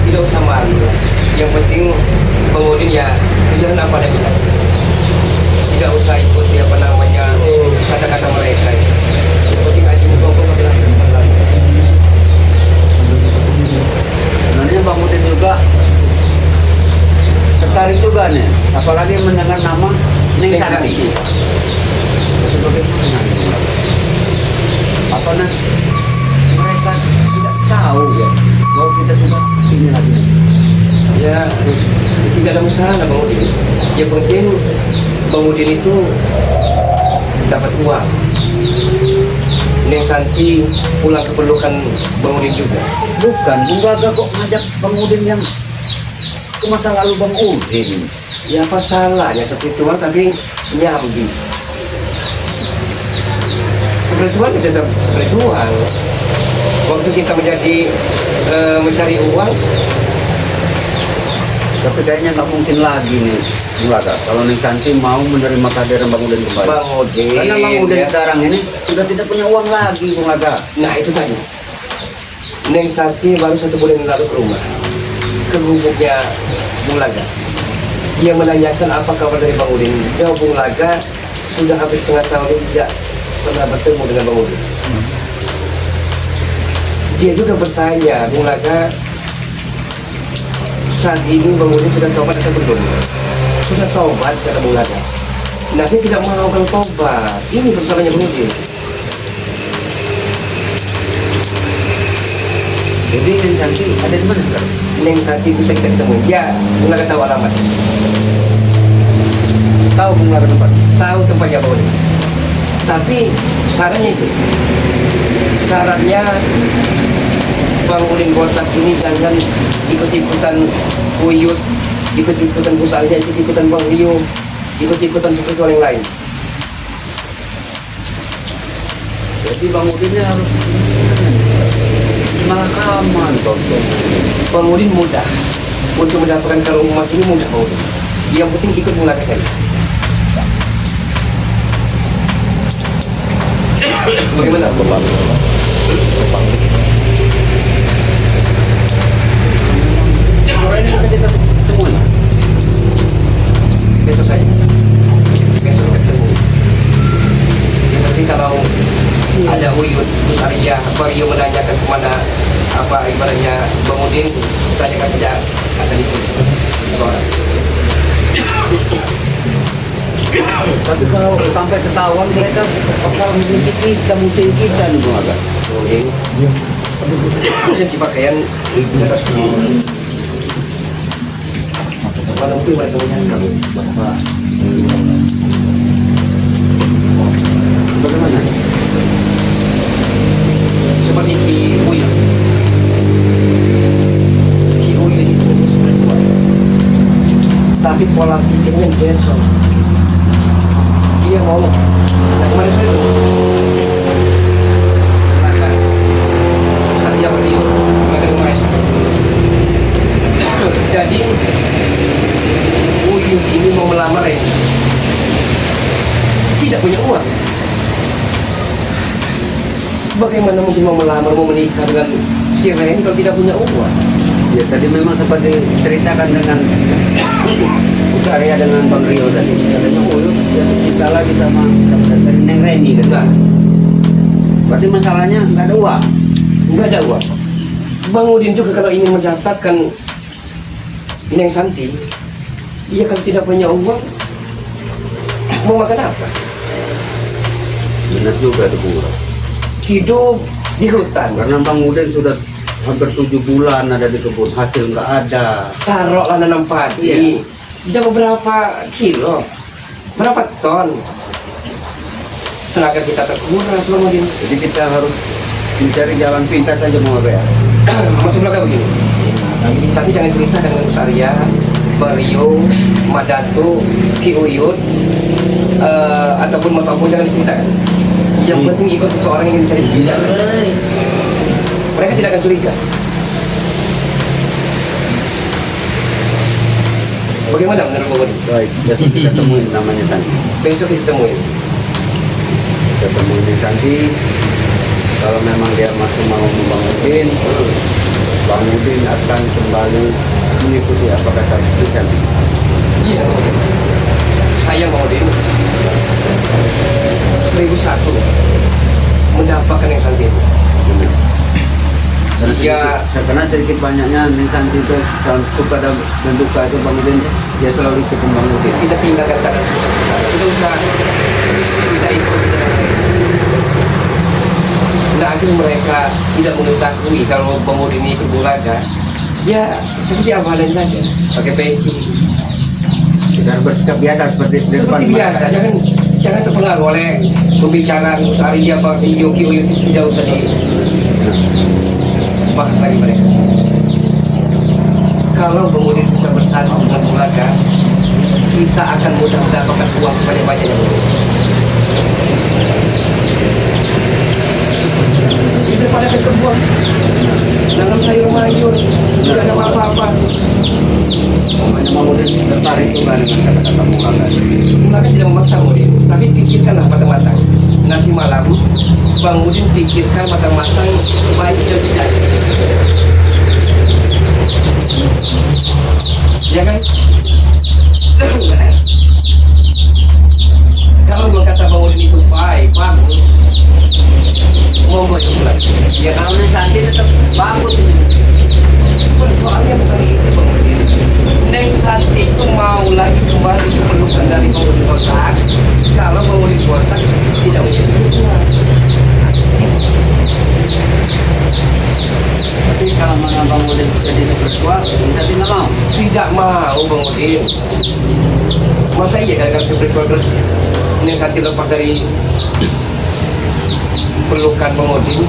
Tidak usah malu. Yang penting Bang Udin ya kerjaan apa yang bisa. Tidak usah ikuti apa namanya kata-kata mereka. Yang penting aja muka adalah teman lagi. Sebenarnya Bang Udin juga tertarik juga nih, apalagi mendengar nama Neng Neng Santi. Santi. Bagaimana Bung Laga? Apa nah? Mereka tidak tahu ya bahwa kita sudah ini lagi. Ya, tidak ada masalah Bang Udin. Yang penting Bang Udin itu dapat uang. Neng Santi pulang keperluan Bang Udin juga. Bukan, Bung Laga kok ngajak Bang Udin yang ke masa lalu Bang Udin. Ya apa salahnya spiritual tapi nyambi. Spiritual itu tetap spiritual. Waktu kita menjadi mencari uang, Tapi kayaknya nggak mungkin lagi nih Bung Laga kalau Neng Santi mau menerima kehadiran Bang Udin kembali. Bang Udin. Karena Bang Udin ya. sekarang ini sudah tidak punya uang lagi Bung Laga. Nah itu tadi. Neng Santi baru 1 bulan yang lalu ke rumah, ke gubuknya Bung Laga. Dia menanyakan apa kabar dari Bang Udin. Jawab Bung Laga sudah habis setengah tahun ini tidak pernah bertemu dengan Bang Udin. Dia juga bertanya, Bung Laga, saat ini Bang Udin sudah tobat atau belum? Sudah tobat, kata Bung Laga. Nah, saya tidak mau Bang tobat. Ini persoalannya Bang Udin. Jadi Neng Santi ada di mana sekarang? Neng Santi bisa kita ketemu. Ya, Bung Laga tahu alamat. Tahu Bung Laga tempat? Tahu tempatnya Bang Udin. Tapi sarannya itu, Syaratnya Bang Udin Botak ini jangan ikut-ikutan Uyut, ikut-ikutan Gus Arya, ikut-ikutan Bang Rio, ikut-ikutan spiritual yang lain. Jadi Bang Udin ini harus malah aman tonton. Bang Udin mudah untuk mendapatkan karung emas ini, mudah Bang Udin. Yang penting ikut melangkah saya. Bagaimana? Orang ini bisa kita ketemu ya? Besok saja. Besok ketemu. Yang penting kalau ada Uyut, Gus Arya, Mario menanyakan kemana apa ibaratnya Bang Udin, tanyakan saja akan ikut seorang. Tapi kalau sampai ketahuan mereka bakal memiliki kita, musuh kita nih Bang Aga. Udin, segi pakaian kita harus mana mungkin mereka menyangka bahwa Bagaimana? seperti Ki Uyut. Ki Uyut itu spiritual, tapi pola pikirnya besok. Dia mau, nah kemarin saya itu kenalkan Satya Mario, Magang Maestro. Jadi Uyut ini mau melamar Reni, tidak punya uang. Bagaimana mungkin mau melamar, mau menikah dengan si Reni kalau tidak punya uang? Ya tadi memang seperti ceritakan dengan Arya dengan Bang Rio tadi. Katanya Uyut ya kita lagi sama dari Neng Reni kan. Nah, Berarti masalahnya nggak ada uang. nggak ada uang. Bang Udin juga kalau ingin mendapatkan Neng Santi, dia kalau tidak punya uang, mau makan apa? Benar juga itu kurang. Hidup di hutan. Karena Bang Udin sudah hampir 7 bulan ada di kebun, hasil nggak ada. Taruhlah nanam padi, Iya. sudah beberapa kilo, berapa ton. Tenaga kita terkuras, Bang Udin. Jadi kita harus mencari jalan pintas saja mau ya. Masuk belakang begini. Tapi jangan ceritakan dengan Gus Arya, Mario, Madatu, Ki Uyut, ataupun apapun, jangan diceritakan. Yang penting ikut seseorang yang ingin cari bidang. Mereka tidak akan curiga. Bagaimana menurut Bang Udin? Baik, besok kita temuin namanya Santi. Besok kita temuin. Kita temuin Santi. Kalau memang dia masih mau Bang Udin, Bang Udin akan kembali mengikuti apa kata Santi. Iya. Sayang Bang Udin. 1001 mendapatkan yang Santi itu. Ya. Karena sedikit banyaknya nih Santi itu dalam suka dan duka itu Bang Udin dia selalu ikut Bang Udin. Kita tinggalkan keadaan susah-susah. Tidak usah kita ikut kita. Nah, akhirnya mereka tidak mengetahui kalau Bang Udin ini berbulaga. Ya seperti awalan saja, pakai peci. Kita harus bersikap biasa seperti di depan Seperti biasa, mereka. jangan terpengaruh oleh pembicaraan Gus Arya, Bang Rio, Ki Uyut, tidak usah dibahas lagi mereka. Kalau Bang Udin bisa bersatu dengan bulaga, kita akan mudah mendapatkan uang sebanyak-banyaknya. Daripada ke kebun, nanam sayur mayur, tidak ada apa-apa. Makanya Bang Udin tertarik juga dengan kata-kata mulaga. Maka tidak memaksa Udin, tapi pikirkanlah matang-matang. Nanti malam Bang Udin pikirkan matang-matang baik dan tidak. Ya kan? Kalau memang kata Bang Udin itu baik, bagus, monggo itu pulang. Ya kalau nih Santi tetap bagus ini. Persoalannya bukan itu Bang Udin. Neng Santi itu mau lagi kembali ke pelukan dari Bang Udin Botak. Kalau Bang Udin Botak tidak punya spiritual. Tapi kalau mana Bang Udin jadi spiritual, Santi nggak mau. Tidak mau Bang Udin. Masa iya gara-gara spiritual terus Neng Santi lepas dari perlukan Bang Udin,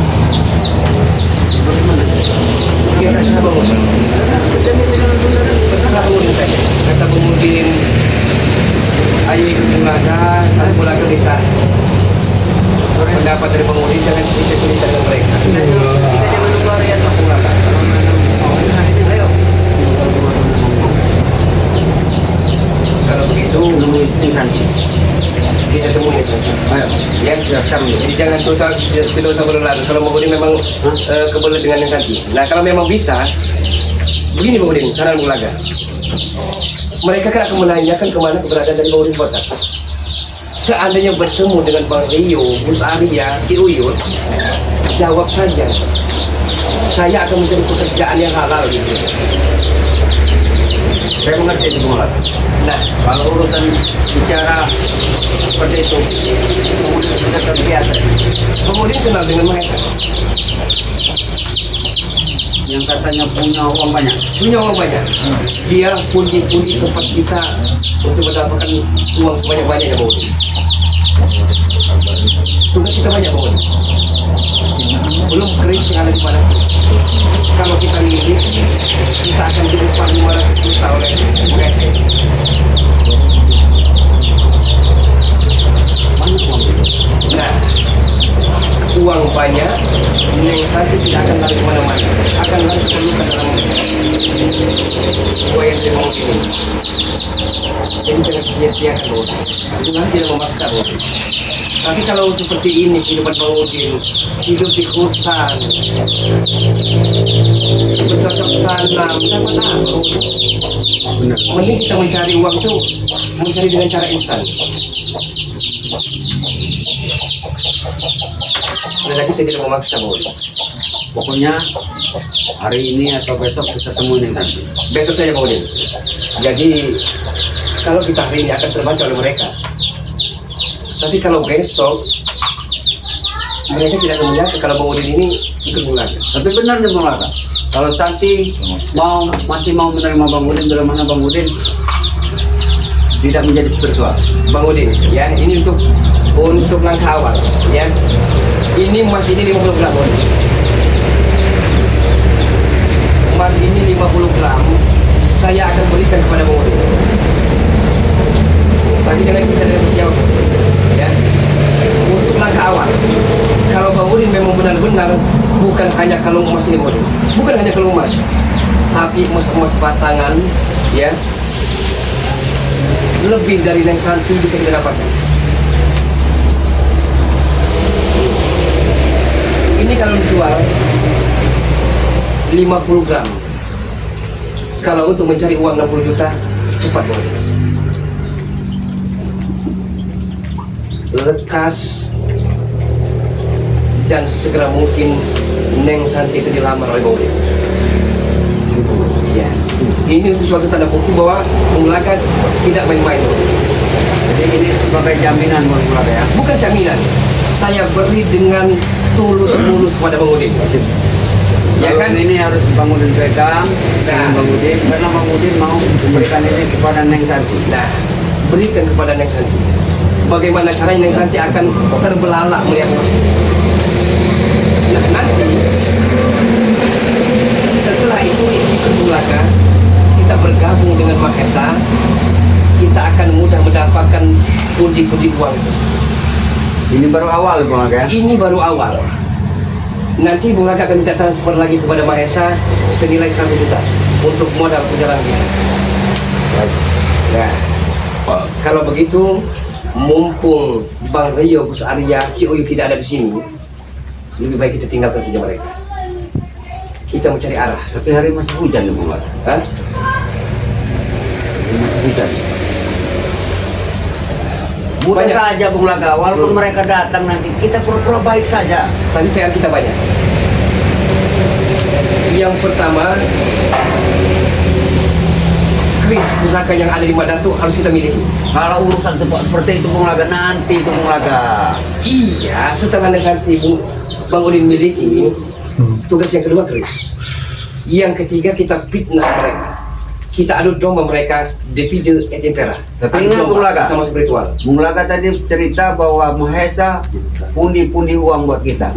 ya terserah Bang Udin. Terserah Bang Udin saja. Kata Bang Udin, ayo ikut Bulaga, kalau Bulaga minta pendapat dari Bang Udin, jangan cerita dengan mereka. Kita jangan nunggu area atau Bulaga. Ayo. Kalau begitu, Nunggu istri nanti. kita temuin saja. Ayo, ya sudah sekarang. Jadi jangan tidak usah berlalu. Kalau Bang Udin memang kebelet dengan yang Santi. Nah kalau memang bisa, begini Bang Udin, saran Bulaga. Mereka kan akan menanyakan kemana keberadaan dari Bang Udin Botak. Seandainya bertemu dengan Bang Rio, Gus Arya, Ki Uyut, jawab saja. Saya akan mencari pekerjaan yang halal gitu. Saya mengerti itu Bung Lat. Nah, Kalau urusan bicara seperti itu, kemudian sudah terbiasa. Bang Udin kenal dengan Mahesa. Yang katanya punya uang banyak. Punya uang banyak. Dia pundi-pundi tempat kita untuk mendapatkan uang sebanyak-banyaknya Bang Udin. Tugas kita banyak Bang Udin. Belum keris yang ada di mana. Kalau kita milik, kita akan diupah 500 juta oleh Mahesa. Banyak uang itu. Nah, uang banyak, Neng Santi tidak akan lari kemana-mana, akan lari terluka dalam buaya yang mau ini. Jadi jangan sia-siakan Bang Udin. Jangan tidak memaksa Bang Udin. Tapi kalau seperti ini kehidupan Bang Udin, hidup di hutan, bercocok tanam, dapat apa Bang Udin? Benar. Mending kita mencari uang itu, mencari dengan cara instan. Sekali lagi saya tidak memaksa Bang Udin. Pokoknya hari ini atau besok kita temuin yang tadi. Besok saja Bang Udin. Jadi kalau kita hari ini akan terbaca oleh mereka. Tapi kalau besok mereka tidak akan menyangka kalau Bang Udin ini ikut Bulaga. Tapi benar nih Bung Lat. Kalau Santi masih mau menerima Bang Udin, bagaimana Bang Udin tidak menjadi spiritual? Bang Udin, ya ini untuk langkah awal, ya. Ini Mas ini 50 gram Bang Udin. Mas ini 50 gram, saya akan berikan kepada Bang Udin. Tapi jangan kita dengan jauh, ya. Untuk langkah awal, kalau Bang Udin memang benar-benar bukan hanya kalung emas ini Bang Udin, bukan hanya kalung emas, tapi emas batangan, ya. Lebih dari Neng Santi bisa kita dapatkan. Ini kalau dijual 50 gram. Kalau untuk mencari uang 60 juta, cepat banget. Lekas dan segera mungkin Neng Santi itu dilamar oleh Bang Udin. Ya. Ini untuk suatu tanda bukti bahwa Bulaga tidak main-main. Jadi ini sebagai jaminan buat Bulaga ya. Bukan jaminan, saya beri dengan tulus-tulus kepada Bang Udin. Ya Kalau kan? ini harus Bang Udin pegang dengan Bang Udin, karena Bang Udin mau memberikan ini kepada Neng Santi. Nah, berikan kepada Neng Santi. Bagaimana caranya Neng Santi akan terbelalak melihat emas ini. Nah, nanti setelah itu ikut Bulaga, kita bergabung dengan Mahesa, kita akan mudah mendapatkan pundi-pundi uang itu. Ini baru awal Bulaga ya. Ini baru awal. Nanti Bulaga akan minta transfer lagi kepada Mahesa senilai 100 juta untuk modal perjalanan kita. Nah, kalau begitu, mumpung Bang Rio, Gus Arya, Ki Uyut tidak ada di sini, lebih baik kita tinggalkan saja mereka. Kita mencari arah. Tapi hari masih hujan nih Bulaga. Hah? Masih hujan. Mudah Banyak. saja Bulaga, walaupun mereka datang nanti kita pura-pura baik saja. Tapi PR kita banyak. Yang pertama, kris pusaka yang ada di Madatu harus kita miliki. Kalau urusan seperti itu Bulaga nanti itu Bulaga. Iya, setelah nanti Bang Udin miliki, tugas yang kedua keris. Yang ketiga kita fitnah mereka. kita adu domba mereka divide et impera. Tapi Adu ingat, domba Bung Laga. sama spiritual. Bung Laga tadi cerita bahwa Mahesa pundi-pundi uang buat kita.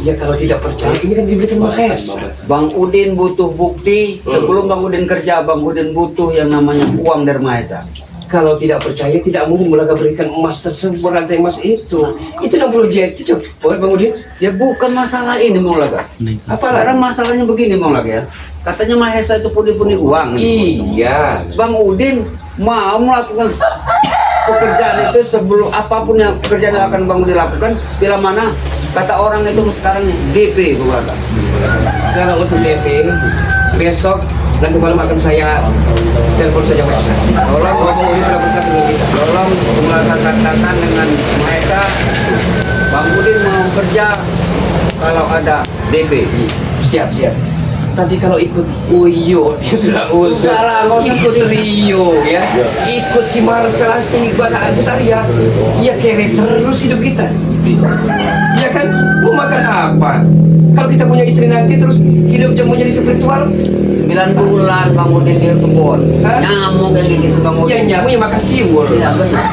Ya kalau tidak percaya ini kan diberikan Mahesa. Bang Udin butuh bukti. Sebelum Bang Udin kerja, Bang Udin butuh yang namanya uang dari Mahesa. Kalau tidak percaya tidak mungkin Bung Laga berikan emas tersebut, rantai emas itu. Itu 60 JT coba Bang Udin. Ya bukan masalah ini, Bung Laga. Sekarang masalahnya begini, Bung Laga ya. Katanya Mahesa itu pundi-pundi uang. Iya. Bang Udin mau melakukan pekerjaan itu sebelum apapun yang pekerjaan yang akan Bang Udin lakukan, bila mana kata orang itu sekarang DP, Bung Laga. Kalau untuk DP besok nanti malam akan saya telepon saja Mahesa. Tolong Bang Udin sudah bersatu dengan kita. Tolong Bung Laga katakan dengan Mahesa, Bang Udin mau kerja kalau ada DP. Siap. Tapi kalau ikut Uyo, dia sudah usul. Salah, nggak usah Ikut Rio, ya. Ikut si Marvel, si Agus Arya. Ya kere terus hidup kita. Ya kan? Mau makan apa? Kalau kita punya istri nanti terus hidupnya mau jadi spiritual, 9 bulan Bang Udin di kebun. Hah? Nyamuk kayak gitu Bang ya Udin. nyamuk ya makan tiwul. Iya benar.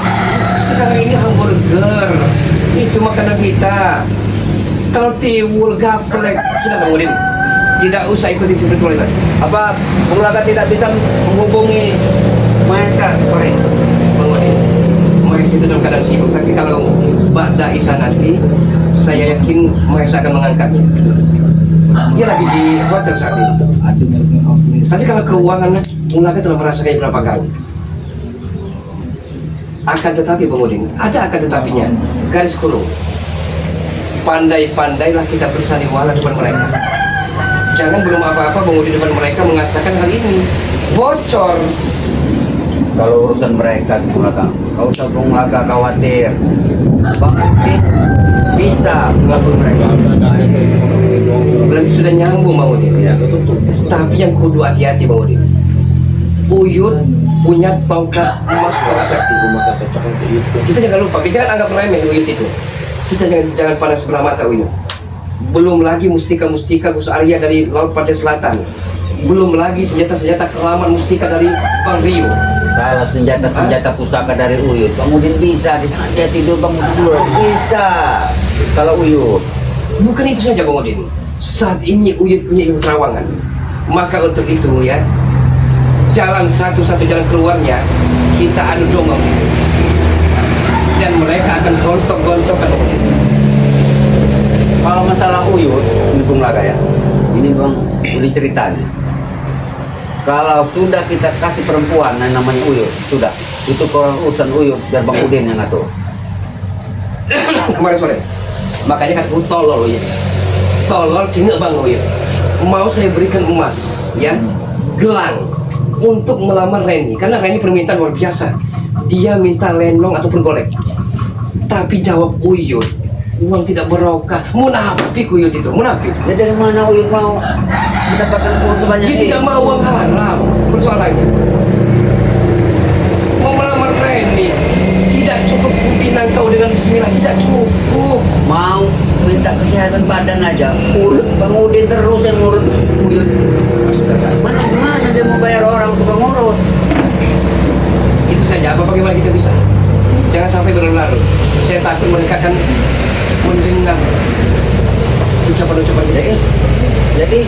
Sekarang ini hamburger, itu makanan kita. Kalau tiwul, gaplek, sudah Bang Udin. Tidak usah ikuti spiritualitas. Apa Bung Laga tidak bisa menghubungi Mahesa sore? Bang Udin, Mahesa itu dalam keadaan sibuk. Tapi kalau Ba'da Isa nanti, saya yakin Mahesa akan mengangkatnya. Dia lagi di hotel saat ini. Tapi kalau keuangan, Bung Laga telah merasakannya berapa kali. Akan tetapi Bang Udin, ada akan tetapinya. Garis kurung. Pandai-pandailah kita bersaniwala depan mereka. Jangan belum apa-apa Bang Udin depan mereka mengatakan hal ini. Bocor. Kalau urusan mereka Bung Laga, kau usah Bung Laga khawatir. Bang Udin bisa melakukan mereka. Berarti sudah nyambung Bang Udin. Ya. Tapi yang kudu hati-hati Bang Udin. Uyut punya tongkat emas tongkat sakti. Kita jangan lupa, kita jangan anggap remeh Uyut itu. Kita jangan pandang sebelah mata Uyut. Belum lagi mustika-mustika Gus Arya dari Laut Pantai Selatan. Belum lagi senjata-senjata keramat mustika dari Bang Rio. Kalau senjata pusaka dari Uyut, Bang Udin bisa di sana dia tidur Bang Udin bisa. Kalau Uyut, Bukan itu saja Bang Udin. Saat ini Uyut punya ilmu terawangan. Maka untuk itu ya, jalan satu-satu jalan keluarnya kita adu domba. Dan mereka akan gontok-gontokan. kalau masalah Uyut, ini Bung Laga ya, ini Bang udah ceritanya. Kalau sudah kita kasih perempuan yang namanya Uyut, sudah itu kalau urusan Uyut dan Bang Udin yang ngatur. Kemarin sore, makanya kataku tolol ya. Tolol cingak Bang Uyut. Mau saya berikan emas, ya, gelang untuk melamar Reni, karena Reni permintaan luar biasa. Dia minta lenong ataupun golek. Tapi jawab Uyut, uang tidak berokah. Munafik Uyut itu, munafik. Ya dari mana Uyut mau mendapatkan uang sebanyak Dia ini? tidak mau uang haram. Persoalannya mau melamar Reni, tidak cukup pimpinan kau dengan bismillah, tidak cukup. Mau minta kesehatan badan aja, urut Bang Udin terus yang ngurut Uyut. Astaga. Mana dia mau bayar orang untuk ngurut? Itu saja, apa bagaimana kita bisa? Jangan sampai berlarut. Saya takut mereka akan mendengar ucapan-ucapan kita. Jadi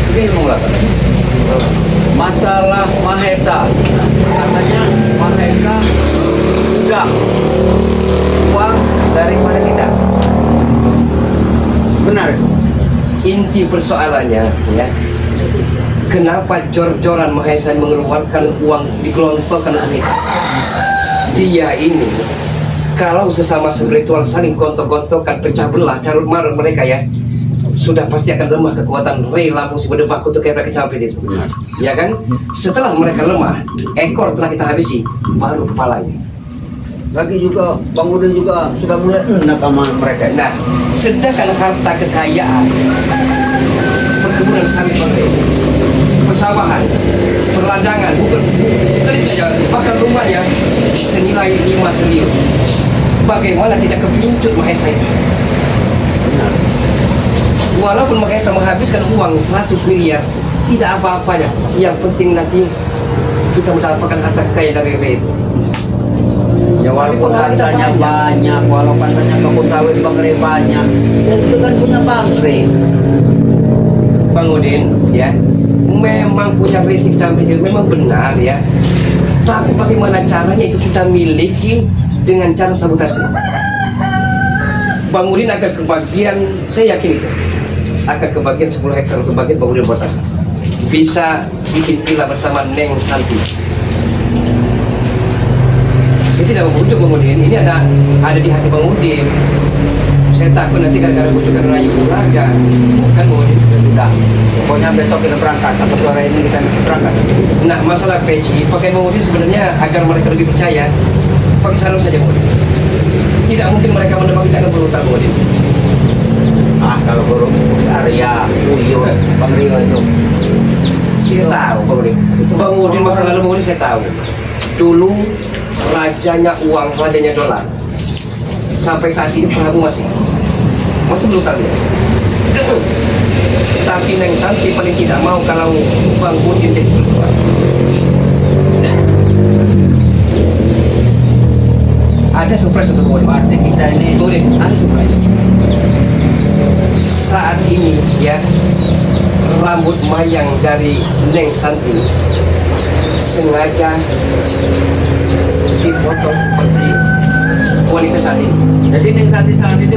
begini Bung Laga. Masalah Mahesa, katanya Mahesa sudah uang daripada kita. Benar itu? Inti persoalannya, ya, kenapa jor-joran Mahesa mengeluarkan uang digelontorkan untuk kita? Dia ini, kalau sesama spiritual saling gontok-gontokan, pecah belah, carut marut mereka ya, sudah pasti akan lemah kekuatan Rei Lampung si Bedebah kutuk kayak kecampit itu. Ya kan? Setelah mereka lemah, ekor telah kita habisi, baru kepalanya. Lagi juga Bang Udin juga sudah mulai enak sama mereka. Nah, sedangkan harta kekayaan, perkebunan sawit persawahan, perladangan, bukan itu saja, bahkan rumahnya senilai 5 triliun. Bagaimana tidak kepincut Mahesa itu? Walaupun Mahesa menghabiskan uang 100 miliar, tidak apa-apanya. Yang penting nanti kita mendapatkan harta kaya dari Red. Ya walaupun Tapi kita hartanya banyak, walaupun hartanya kebun sawit Bang Rey banyak, ya itu kan punya Bang Rey. Bang Udin, ya, memang punya basic cantik itu memang benar ya. Tapi bagaimana caranya itu kita miliki dengan cara sabotase. Bang Udin akan kebagian, saya yakin itu akan kebagian 10 hektar untuk bagian Bang Udin Botak. Bisa bikin pila bersama Neng Santi. Saya tidak membujuk Bang Udin, ini ada di hati Bang Udin. Saya takut nanti gara-gara bujukan rayu Ulaga, kan Bang Udin? Sudah, pokoknya besok kita berangkat, atau sore ini kita berangkat. Nah, masalah peci, pakai Bang Udin sebenarnya agar mereka lebih percaya, pakai sarung saja Bang Udin. Tidak mungkin mereka menebak kita akan berhutang Bang Udin. Ah, kalau burung Arya, Uyun, Bang Rio itu. Saya tahu Bang Udin. Bang Udin masa lalu Bang Udin saya tahu. Dulu rajanya uang, rajanya dolar. Sampai saat ini Prabu masih berhutang dia. Tapi Neng Santi paling tidak mau kalau Bang Udin jadi berhutang. Ada surprise untuk Bang Udin. Berarti kita ini Bang Udin, ada surprise. Saat ini ya, rambut mayang dari Neng Santi sengaja dipotong seperti wanita saat ini. jadi Neng Santi saat ini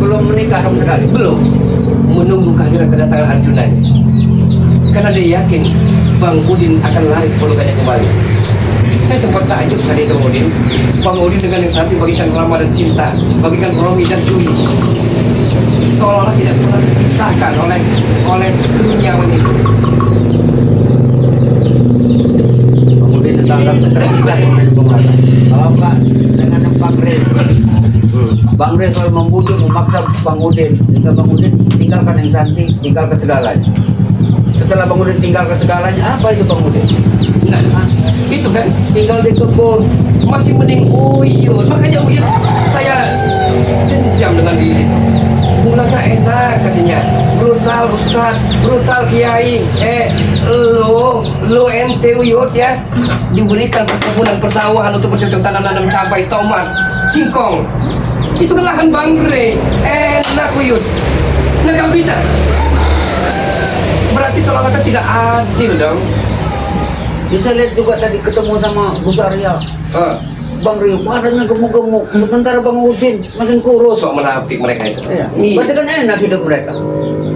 belum menikah sama sekali. Belum menunggu kehadiran kedatangan Arjuna ini. Karena dia yakin Bang Udin akan lari pelukannya kembali. Saya sempat takjub saat itu Bang Udin. Bang Udin dengan Neng Santi bagikan Rama dan Cinta, bagikan Romi dan Juli. Seolah-olah tidak pernah dipisahkan oleh dunia ini. Kemudian tetangga terpisah dengan Bang Rata. Kalau enggak dengan Bang Rey. Bang Rey kalau membujuk memaksa Bang Udin, jika Bang Udin tinggalkan Neng Santi, tinggalkan segalanya. Setelah Bang Udin tinggalkan segalanya, apa itu Bang Udin? Nah, itu kan Tinggal di kebun. masih mending Uyun. Makanya Uyun saya dendam dengan diri itu. Mulanya enak katanya, brutal Ustad, brutal Kiai. Lo ente Uyut ya, diberikan perkebunan persawahan untuk bercocok tanam cabai, tomat, singkong. Itu kan lahan Bang Rey, enak Uyut. Nah kalau kita, berarti seolah-olah tidak adil dong. Bisa lihat juga tadi ketemu sama Bu Sarya. Bang Rio, badannya gemuk-gemuk. Sementara Bang Udin makin kurus. Sok menapik mereka itu. Iya. Iya. Berarti kan enak hidup mereka.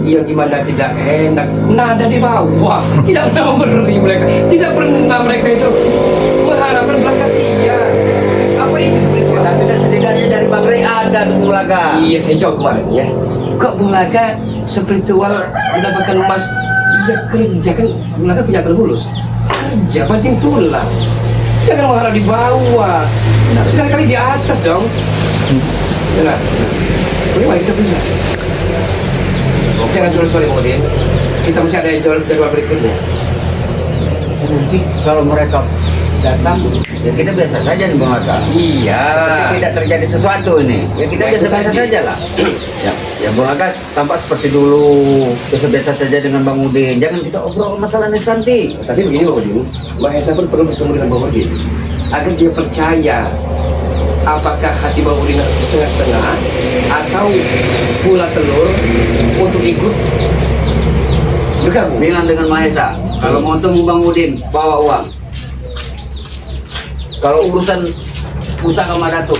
Iya gimana tidak enak, nada di bawah, tidak pernah memberi mereka, tidak pernah mereka itu mengharapkan belas kasihan. Apa itu seperti itu? Tapi kan setidaknya dari Bang Rey ada tuh Bulaga. Iya saya jawab kemarin ya. Kok Bulaga spiritual mendapatkan emas? Iya kerja kan, Bulaga punya akal bulus. Kerja banting tulang. Jangan mengharap di bawah. Sekali-kali di atas dong. Nah, bagaimana kita bisa? Jangan sore-sore kemudian. Kita masih ada jadwal berikutnya. Nanti kalau mereka datang, ya kita biasa saja nih Bang Ata. Iya. Seperti tidak terjadi sesuatu ini. Ya kita Nah, itu biasa-biasa tadi. saja lah. Ya Bang Ata tampak seperti dulu, biasa-biasa saja dengan Bang Udin. Jangan kita obrol masalah Neng Santi. Tapi begini Bang Udin, Mahesa pun perlu bertemu dengan Bang Udin agar dia percaya apakah hati Bang Udin setengah-setengah atau pula telur untuk ikut bergabung. Bilang dengan Mahesa, kalau mau tunggu Bang Udin, bawa uang. Kalau urusan pusaka sama Datuk,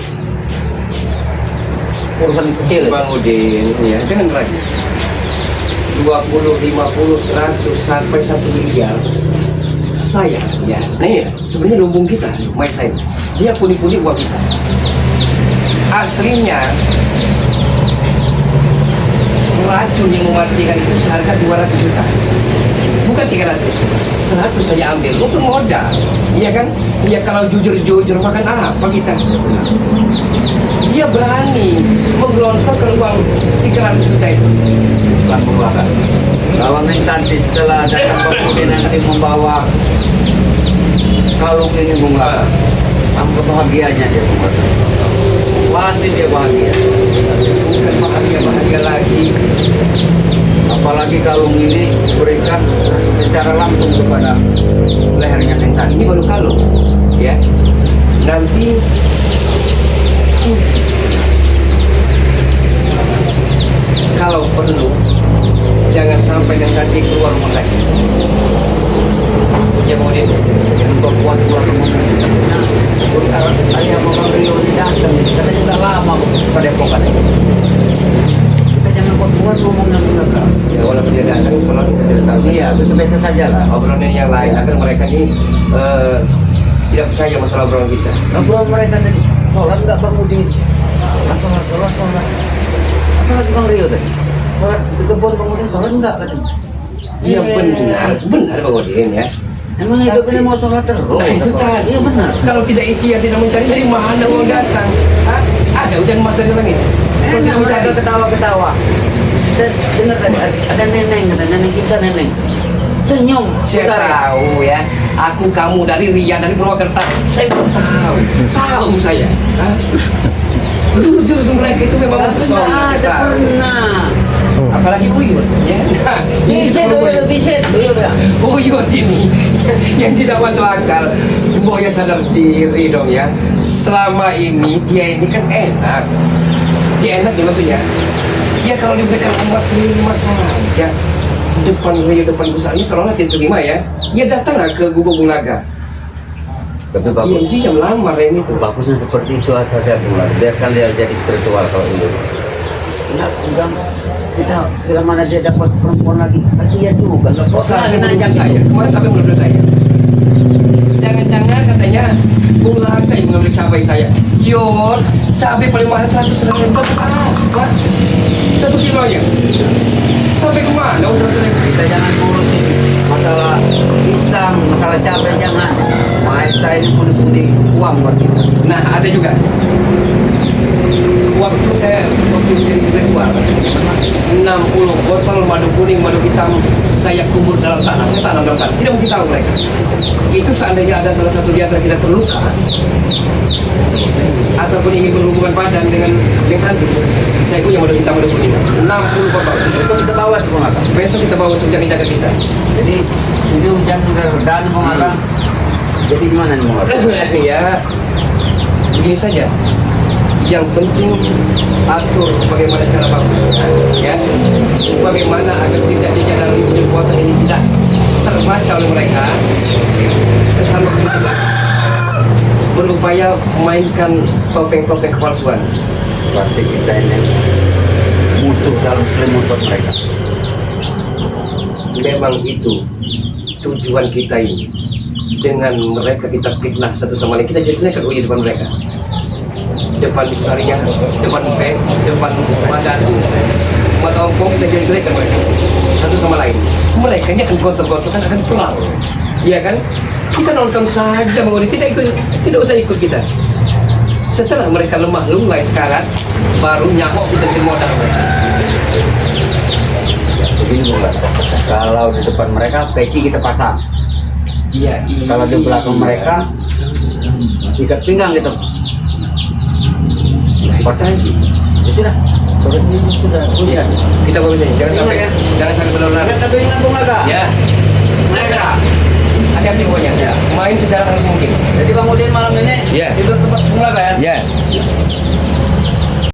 urusan kecil. Bang Udin ya dengan ragu 20, 50, 100 sampai 1 miliar saya ya nih sebenarnya lumbung kita Mahesa ini dia puni-puni uang kita aslinya racun yang mematikan itu seharga 200 juta bukan 300, 100 saya ambil untuk modal iya kan ya kalau jujur-jujur makan apa kita dia berani menggelontorkan uang 300 juta itu Bang Bulaga. Kalau Neng Santi setelah datang Bang Udin nanti membawa kalung ini Bung Bulaga, angka bahagianya dia Bung Bulaga. Pasti dia bahagia. bukan bahagia lagi Apalagi kalung ini berikan secara langsung kepada lehernya Neng Santi. Ini baru kalau ya nanti cincin kalau perlu jangan sampai Neng Santi keluar rumah lagi. Ya mau dia Yang kuat keluar rumah. Sekarang ayah Bang Rio ini datang, katanya nggak lama pada epokan ini. Kita jangan buat ngomongnya mereka. ya walaupun dia datang sholat kita tidak tahu. Iya, biasa-biasa saja lah. Obrolan yang lain agar mereka ini tidak percaya masalah obrolan kita. Ngobrol mereka tadi, sholat nggak Bang Udin? Sholat. Apa lagi Bang Rio tadi? Sholat di kebun Bang Udin, sholat nggak katanya? Iya benar Bang Udin ya. Emang hidup ini mau sholat terus? Nah itu tadi. Iya benar. Kalau tidak ikhtiar tidak mencari dari mana uang datang? Hah? Ada hujan emas dari langit. Kalau tidak Enak mencari. mereka ketawa-ketawa. Saya dengar tadi ada neneng, kata neneng kita neneng. Senyum. Saya Bentar ya. tahu ya. Aku kamu dari Riyadh dari Purwakarta. Saya belum tahu saya. Hah? Jujur mereka itu memang pesona. Saya Ada tahu. pernah. Apalagi Uyut ya. Nah, ini Bisit, Uyut ya. Uyut ini yang tidak masuk akal. Boh ya sadar diri dong ya. Selama ini dia ini kan enak. Dia enak ya maksudnya. Dia kalau diberikan emas terima saja. Depan Rio depan pusat ini seolah tidak terima ya. Dia datanglah ke Gubuk Bulaga. Tapi bagus. Diam lamar yang itu. Bagusnya seperti itu saja pula. Biarkan dia jadi spiritual kalau ini. Enggak, kita mana dia dapat perempuan lagi. Kasihan juga. Enggak Sampai lagi menuduh nanya saya. Kemarin sampai menuduh saya. Jangan-jangan katanya Bulaga yang mengambil cabai saya. Yon, cabai paling mahal 100.000 apa? 1 kilo aja. Sampai kemana? 100.000. Kita jangan ngurusin masalah pisang, masalah cabai jangan. Maestra ini pundi-pundi uang buat kita. Nah, ada juga. Waktu saya menjadi spiritual 60 botol madu kuning, madu hitam saya kubur dalam tanah, saya tanam dalam tanah. Tidak mungkin tahu mereka. Itu seandainya ada salah satu di antara kita terluka ataupun ingin berhubungan badan dengan yang Santi, saya punya madu hitam, madu kuning 60 botol. Itu kita bawa tuh Bung Aga. Besok kita bawa untuk jaga-jaga kita. Jadi ini hujan udah reda nih Bung Aga. Jadi gimana nih Bung Aga? Ya, begini saja. Yang penting atur bagaimana cara bagusnya, ya. Bagaimana agar tidak dijadari perbuatan ini tidak terbaca oleh mereka. Seharusnya juga berupaya mainkan topeng-topeng kepalsuan. Berarti kita ini musuh dalam selimut buat mereka. Memang itu tujuan kita ini. Dengan mereka kita fitnah satu sama lain, kita jelek-jelekan di depan mereka. Depan sarinya, depan bank, depan badan, mata ompong kita jelek-jelekan mereka satu sama lain. Mereka ini akan gontok-gontokan, akan pulang, iya kan? Kita nonton saja, mengundi tidak usah ikut kita. Setelah mereka lemah lunglai sekarat, baru nyamuk kita jadi modal. Begini Bung Aga. Kalau di depan mereka peci kita pasang. Iya. Kalau di belakang mereka ikat pinggang gitu. Pasang. Ya sudah. Sore ini sudah. Iya, kita bawa sini. Jangan sampai, Ingat ya? jangan sampai benar-benar. Ingat tapi ingat Bung Aga. Ya, Mereka. hati-hati pokoknya. Ya. Main secara harus mungkin. Jadi Bang Udin malam ini Iya. tidur tempat Bung Aga ya. Ya.